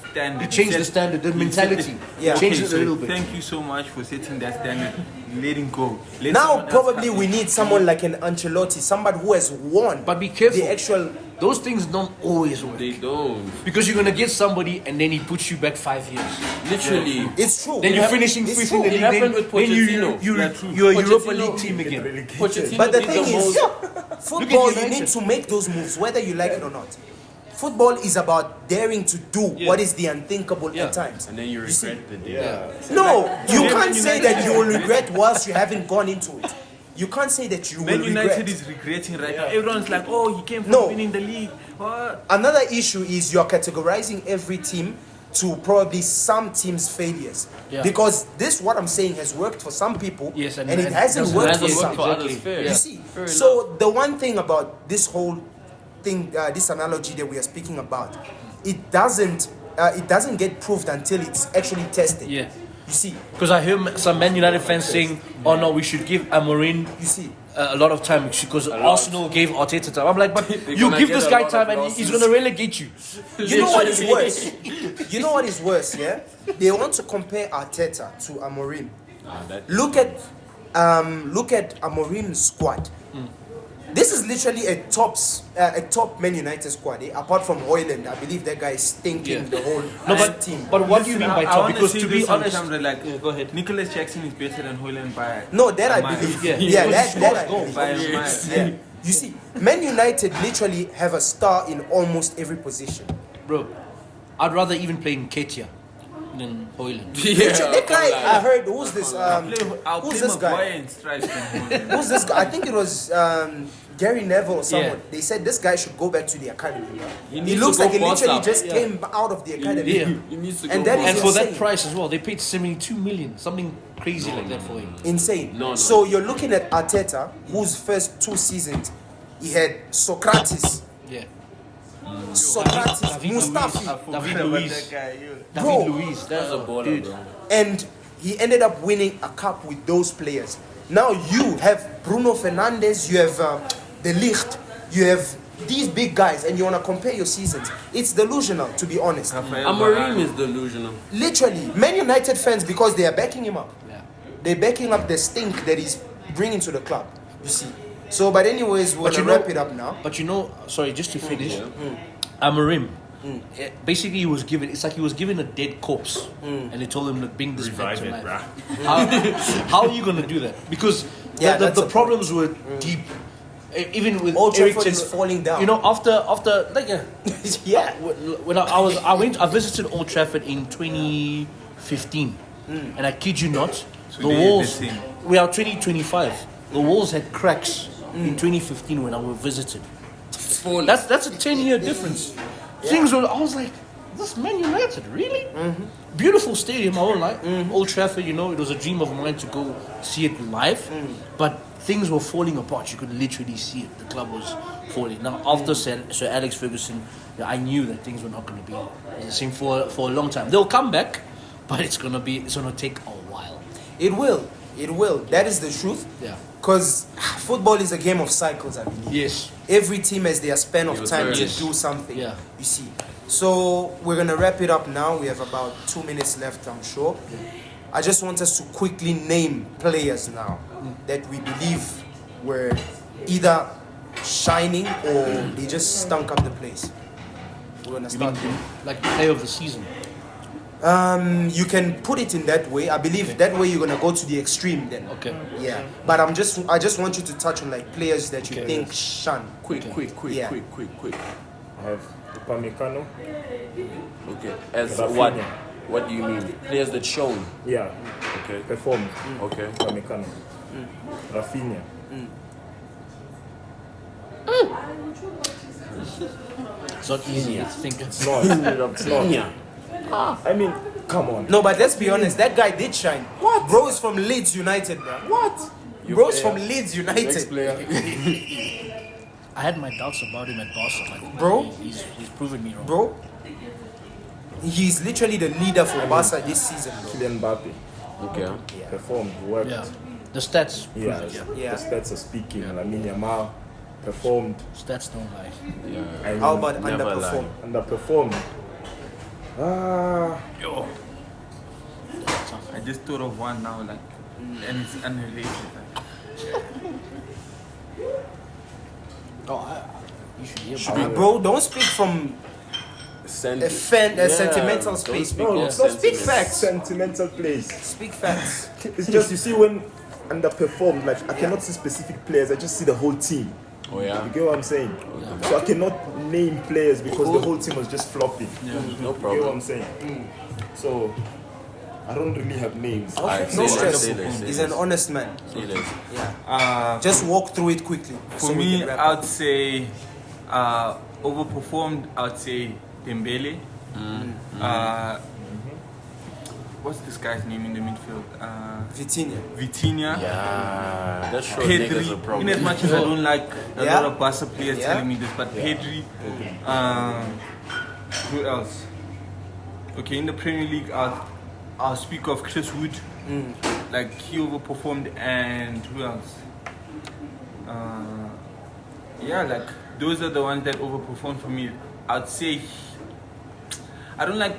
standard. He changed the standard, the mentality. Yeah. Changed Okay, it so a little bit. thank you so much for setting that standard, letting go. Let Now someone else probably come we in. need someone like an Ancelotti, somebody who has won. But be careful. The actual. Those things don't always work. They don't. Because you're going to get somebody and then he puts you back 5 years. Literally. It's true. Then you're finishing It's fifth true. in the It league. happened Then, with then Pochettino. you're a Europa Pochettino League team again. Pochettino But the did thing the is, most- football, you United. need to make those moves, whether you like it or not. Football is about daring to do what is the unthinkable at times. And then you see? regret the day. Yeah. No, you Man can't say United- that you will regret whilst you haven't gone into it. You can't say that you will Man United regret. is regretting right now. Everyone's like, oh, he came from No. winning the league. What? Another issue is you're categorizing every team to probably some teams' failures. Yeah. Because this, what I'm saying, has worked for some people Yes, and and it it hasn't doesn't- worked hasn't for worked some. for others. Fair. You Yeah. see, Fair so the one thing about this whole thing, this analogy that we are speaking about, it doesn't get proved until it's actually tested. Yeah. You see, Because I hear some Man United fans saying, oh no, we should give Amorim you see. a lot of time because Arsenal gave Arteta time. I'm like, but you gonna give get this a guy lot time of and he's losses. going to relegate you. You know what is worse? You know what is worse, yeah? They want to compare Arteta to Amorim. Look at Amorim's squad. This is literally a top Man United squad. Apart from Hoyland, I believe that guy is stinking Yeah. the whole No, but, team. but what do you mean by I top? wanna Because say to this be honest, sometimes, like, yeah, go ahead. Nicholas Jackson is better than Hoyland by No, that I a mile. believe. Yeah. Yeah, Because he that I scores goals. believe. By a mile. Yeah. You see, Man United literally have a star in almost every position. Bro, I'd rather even play in Ketia than Hoyland. Yeah, That guy, can't I lie. heard, who's this? I'll Who's play this Maguire guy? and strike than Hoyland. Who's this guy? I think it was Gary Neville or someone. Yeah. They said this guy should go back to the academy. He He needs looks to go like he literally faster. just came out of the academy. Yeah. He needs to And go that back. And for that insane. price as well, they paid 72 million, something crazy like that for him. Insane. No. So you're looking at Arteta, whose first 2 seasons he had Socrates, Yeah. Socrates, David Mustafi, I forgot David about Luiz. that guy, yo. Bro. David Luiz, That's a baller, dude. bro. and he ended up winning a cup with those players. Now you have Bruno Fernandes, you have De Ligt, you have these big guys, and you want to compare your seasons. It's delusional, to be honest. Rafael Amorim Varane. is delusional. Literally, Man United fans, because they are backing him up. Yeah. They're backing up the stink that he's bringing to the club. You see. So, but anyways, we're But gonna wrap it up now. But sorry, just to finish, Amorim, basically he was given, it's like he was given a dead corpse, and they told him to bring this back Revive to it, life. bruh. How are you going to do that? Because Yeah, the that's a problems were deep. Even with Old Trafford Eriksen, is falling down. You know, after like Yeah. when I visited Old Trafford in 2015, and I kid you not, the Today, walls. the same. We are 2025. The walls had cracks in 2015 when I was visited. It's falling. That's a 10-year difference. Things were. I was like, this Man United, really? Beautiful stadium, I won't lie. Old Trafford, you know, it was a dream of mine to go see it live, but things were falling apart. You could literally see it. The club was falling. Now, after Sir Alex Ferguson, I knew that things were not going to be the same for a long time. They'll come back, but it's gonna take a while. It will. It will. That is the truth. Yeah. Because football is a game of cycles, I believe. Yes. Every team has their span of Yes, time sir. to Yes. do something. Yeah. You see. So we're gonna wrap it up now. We have about 2 minutes left, I'm sure. I just want us to quickly name players now that we believe were either shining or they just stunk up the place. We're gonna You mean start. like player of the season? You can put it in that way. I believe that way you're gonna go to the extreme then. Okay. Yeah. But I just want you to touch on like players that you Okay. think shine. quick. Yeah. I have Upamecano. Okay. As Rafinha. what? What do you mean? Players that shown. Yeah, Okay. performed. Okay. Upamecano. Rafinha. It's not easy. I think it's No, it's not. Rafinha. I mean, come on. No, but let's be honest, that guy did shine. What? Bro is from Leeds United, bro. What? Bro's from Leeds United. Next player. I had my doubts about him at Barca, Bro? He's proven me wrong. Bro, he's literally the leader for Barca this season, bro. Kylian Mbappe Okay. performed, worked. Yeah, the stats prove Yeah, it. Yeah. Yeah. the stats are speaking. Lamine Yamal performed. Stats don't lie. Yeah. I mean, How about Never underperform? underperformed? I just thought of one now, like, and it's unrelated. Like. You should hear Should about it. Bro, don't speak from a sentimental don't space. speak bro. of So speak sentiments. facts. Sentimental place. Speak facts. It's just, you see, when underperformed, like, I cannot see specific players, I just see the whole team. Oh yeah. You get what I'm saying? So I cannot name players because the whole team was just flopping. No You get what problem. I'm saying? So I don't really have names. Alright, No say stress. say this, say He's this. an honest man. Say this. Yeah. Just walk through it quickly. For so we me, can wrap I'd up. say overperformed. I'd say Dembele. What's this guy's name in the midfield? Vitinha. Vitinha. Yeah, that shows niggas a Pedri. In problem. as much as I don't like a Yeah. lot of Barca players Yeah. telling me this, but Pedri. Who else? Okay, in the Premier League, I'll speak of Chris Wood. Like he overperformed, and who else? Yeah, like those are the ones that overperformed for me. I'd say I don't like,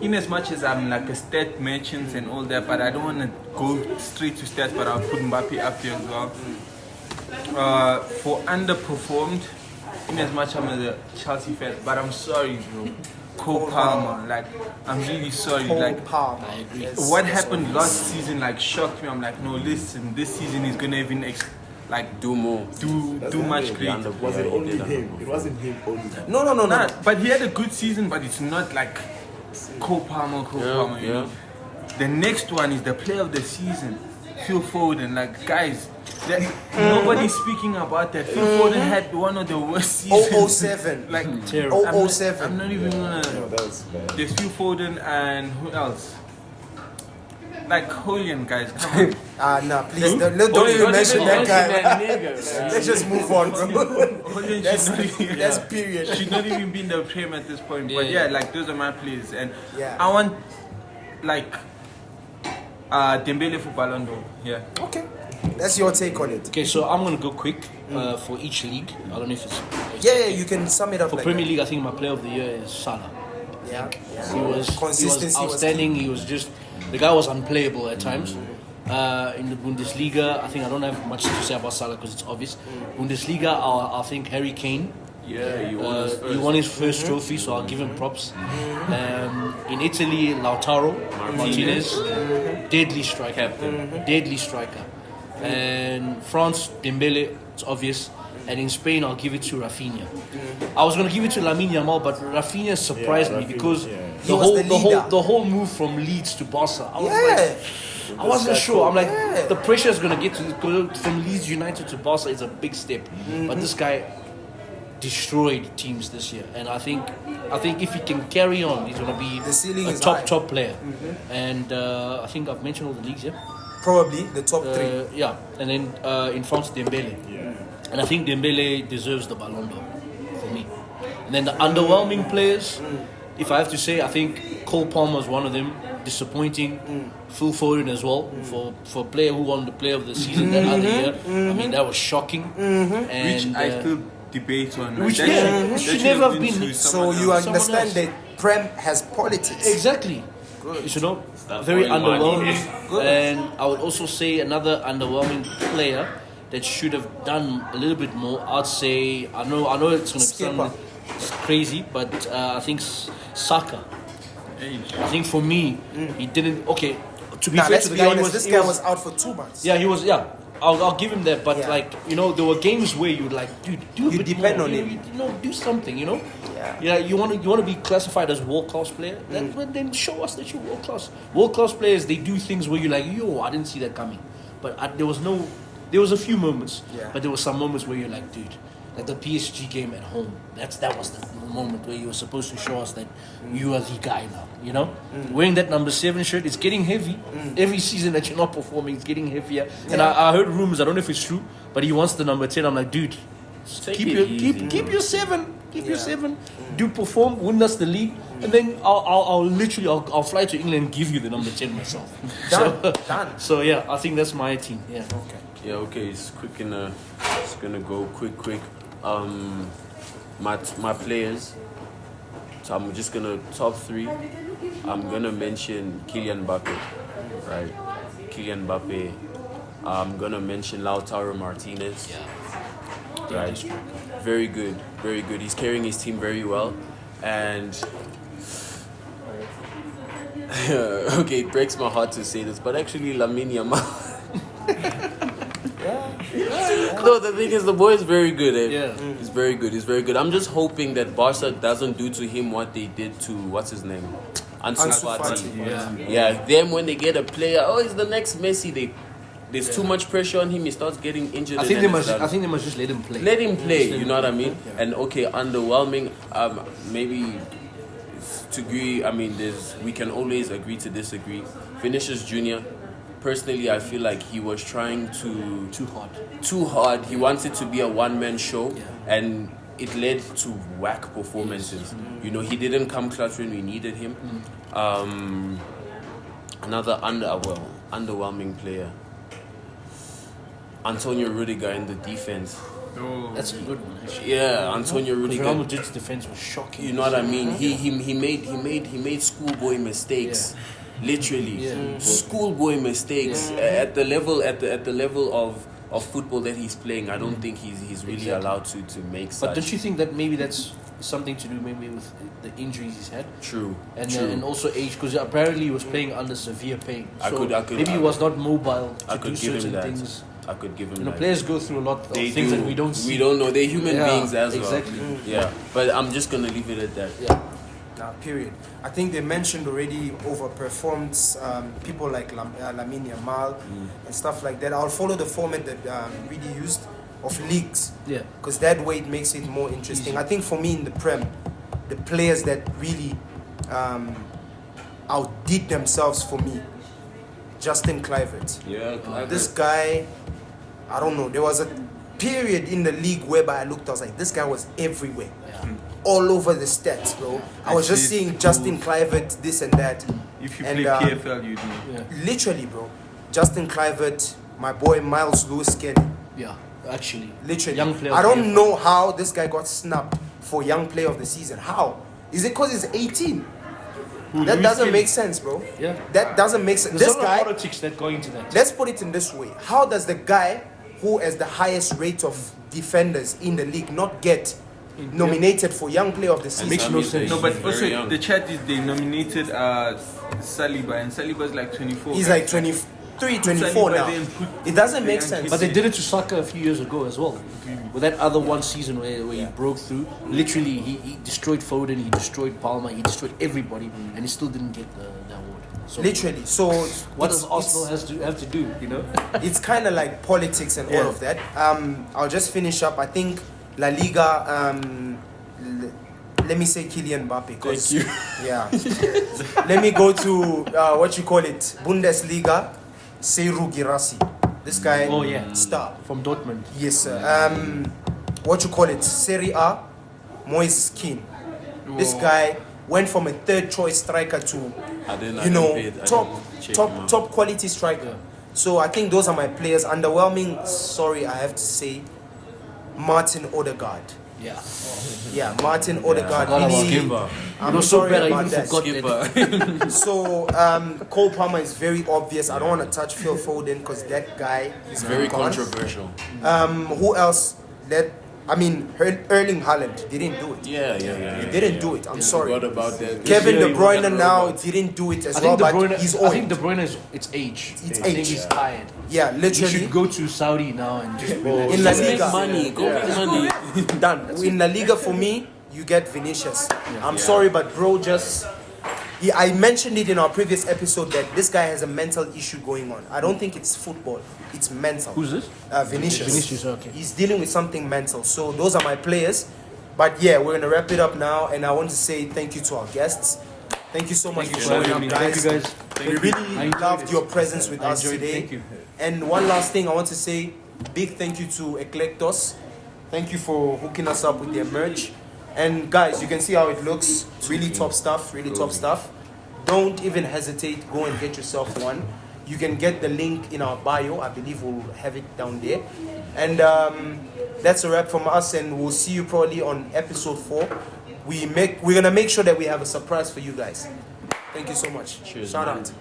in as much as I'm like a stat merchant and all that, but I don't want to go straight to stats, but I'll put Mbappe up there as well. For underperformed, in as much I'm a Chelsea fan, but I'm sorry, bro. Cole Palmer, like I'm really sorry. Cole Like Palmer. I agree. Yes, what that's happened what last season like shocked me. I'm like, no, listen, this season is gonna even like Do more. do much great. It wasn't only him. It wasn't him only. No. Nah, but he had a good season, but it's not like Cole Palmer, you Yeah. know. The next one is the player of the season, Phil Foden. Like, guys, nobody's speaking about that. Phil Foden had one of the worst seasons. 007. Like, Terrible. I'm not- 007. I'm not even gonna. No, that was bad. There's Phil Foden and who else? Like Julian, guys, come on. Nah, please don't even mention that guy. Let's just move on, bro. Julian That's, should not even, that's period. should not even be in the frame at this point. But Yeah. yeah, like those are my players, and Yeah. I want like Dembele for Ballon d'Or. Yeah. Okay. That's your take on it. Okay, so I'm gonna go quick for each league. I don't know if it's Yeah, you can sum it up for like Premier that. League. I think my player of the year is Salah. Yeah. He was Consistency was outstanding. He was just the guy was unplayable at times. In the Bundesliga, I think I don't have much to say about Salah because it's obvious. Bundesliga, I think Harry Kane. Yeah, you won his first. He won his first trophy, so I'll give him props. In Italy, Lautaro Martinez, deadly striker, deadly striker. And France, Dembele, it's obvious. And in Spain, I'll give it to Rafinha. I was gonna give it to Lamine Yamal, but Rafinha surprised me Rafinha, because yeah. He was the leader. the whole move from Leeds to Barca. I was Yeah. like, I wasn't sure. I'm like, Yeah. the pressure is gonna get to go from Leeds United to Barca is a big step, but this guy destroyed teams this year, and I think if he can carry on, he's gonna be The ceiling a is high. top player. And I think I've mentioned all the leagues, yeah. Probably the top three. Yeah, and then in France, Dembele. And I think Dembele deserves the Ballon d'Or for me. And then the underwhelming players, if I have to say, I think Cole Palmer is one of them. Disappointing. Phil Foden as well for a player who won the Player of the Season that other year. I mean, that was shocking. And Which I still debate on. which That yeah, should- should that never have have been. to So someone you else. Someone understand else. that Prem has politics. Exactly. You know, very point money. underwhelming. And I would also say another underwhelming player that should have done a little bit more. I'd say I know it's going to Skipper. sound crazy, but I think Saka. Hey, I think for me, he didn't. Okay, to be Now fair let's to the be guy, honest. This he guy was out for 2 months. Yeah, he was. Yeah, I'll give him that. But Yeah. like there were games where you'd like, dude, do a You bit depend more. on him. Do something. Yeah. Yeah, you want to be classified as world class player. Then show us that you're world class. World class players, they do things where you're like, yo, I didn't see that coming. But there was a few moments. Yeah. But there were some moments where you're like, dude, Like the PSG game at home. That was the moment where you were supposed to show us that you are the guy now. You know, wearing that number 7 shirt, it's getting heavy. Every season that you're not performing, it's getting heavier. And I heard rumors. I don't know if it's true, but he wants the number 10. I'm like, dude, keep your 7. Keep your 7. Do perform, win us the league, and then I'll fly to England and give you the number 10 myself. Done. So yeah, I think that's my team. Yeah. Okay. Yeah, okay, it's gonna go quick. My players. So I'm just gonna top 3. I'm gonna mention Kylian Mbappe, right? Kylian Mbappe. I'm gonna mention Lautaro Martinez. Yeah. Right. Very good. He's carrying his team very well, and okay, it breaks my heart to say this, but actually Lamine Yamal. No, the thing is, the boy is very good. Yeah. He's very good. I'm just hoping that Barca doesn't do to him what they did to what's his name, Ansu Fati. Yeah. Them when they get a player, he's the next Messi. There's too much pressure on him. He starts getting injured. I think they must just let him play. Let him play. You know what I mean? Yeah. And okay, underwhelming. Maybe to agree. I mean, we can always agree to disagree. Vinicius Junior. Personally, I feel like he was trying too hard. He wanted to be a one-man show, and it led to whack performances. You know, he didn't come clutch when we needed him. Another underwhelming player, Antonio Rudiger in the defense. Oh. That's a good one, actually. Yeah, Antonio Rudiger. Real Madrid's defense was shocking. You know what I mean? He made schoolboy mistakes. Yeah. Literally, schoolboy mistakes at the level of football that he's playing. I don't think he's really allowed to make such. But don't you think that maybe that's something to do maybe with the injuries he's had? True. And also age, because apparently he was playing under severe pain. So I could maybe he was not mobile to I could do give him certain that. things. I could give him that. Players go through a lot of things that we don't see. We don't know. They're human beings as well. Exactly. Yeah, but I'm just gonna leave it at that. Yeah. Period. I think they mentioned already overperformed people like Lamine Yamal and stuff like that. I'll follow the format that really used of leagues. Yeah. Because that way it makes it more interesting. Easy. I think for me in the Prem, the players that really outdid themselves for me, Justin Kluivert. Yeah, This guy, I don't know. There was a period in the league whereby I looked, I was like, this guy was everywhere. All over the stats, bro. I was just seeing Justin Kluivert, this and that. If you play PFL, you do. Yeah. Literally, bro. Justin Kluivert, my boy Miles Lewis Kelly. Yeah, actually. Literally. Young player I don't of know how this guy got snubbed for Young Player of the Season. How? Is it because he's 18? That doesn't make sense, bro. Yeah. That doesn't make sense. There's This a lot guy, of politics that go into that. let's put it in this way. How does the guy who has the highest rate of defenders in the league not get nominated for Young Player of the Season? Makes no sense. No, but He's also very young. the chat is they nominated Saliba, and Saliba's like 24. He's like 23, 24 Saliba now. then put It doesn't the make young sense. kids But they did it to Saka a few years ago as well. With that other one season where he broke through, literally he destroyed Foden, he destroyed Palmer, he destroyed everybody, and he still didn't get the award. So Literally. So what it's- does Arsenal have to do? You know? It's kind of like politics and all Yeah. of that. I'll just finish up. I think La Liga. Let me say Kylian Mbappe. Thank you. Yeah. Let me go to Bundesliga. Seru Girassi. This guy. Oh, yeah. Star. From Dortmund. Yes, sir. Serie A. Moise Kean. This guy went from a third choice striker to top quality striker. So I think those are my players. Underwhelming, sorry, I have to say, Martin Odegaard. Yeah. Yeah, Martin Odegaard. Forgot about Really, Skipper. I'm so sorry bad I about even that. forgot that. So Cole Palmer is very obvious. I don't want to touch Phil Foden because that guy is Very gone. controversial. Who else? Erling Haaland didn't do it. Yeah. He didn't do it. I'm sorry. Forgot about that. Kevin Yeah, De he Bruyne was a now robot. didn't do it as I well, think but De he's Bruyne. old. I think De Bruyne is age. It's I think age. he's tired. Yeah, He literally. should go to Saudi now and just In La Go make Liga. money. Go make money. Done. In La Liga, for me, you get Vinicius. I'm sorry, but bro, just I mentioned it in our previous episode that this guy has a mental issue going on. I don't think it's football, it's mental. Who's this? Vinicius. Vinicius, okay. He's dealing with something mental. So those are my players. But yeah, we're gonna wrap it up now, and I want to say thank you to our guests. Thank you so much for showing up, guys. Thank you, guys. We really loved your presence with us today. Thank you. And one last thing I want to say, big thank you to Eclectos. Thank you for hooking us up with their merch. And guys, you can see how it looks. Really top stuff, really top stuff. Don't even hesitate, go and get yourself one. You can get the link in our bio. I believe we'll have it down there. And that's a wrap from us, and we'll see you probably on episode 4. We're gonna make sure that we have a surprise for you guys. Thank you so much. Cheers, Shout man. out.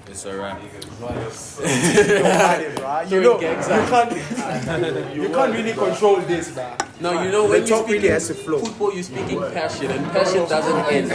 It's a wrap. You can't really control this, man. No, you know when The you talk really speak has to flow. football, you're speaking passion, and passion doesn't end.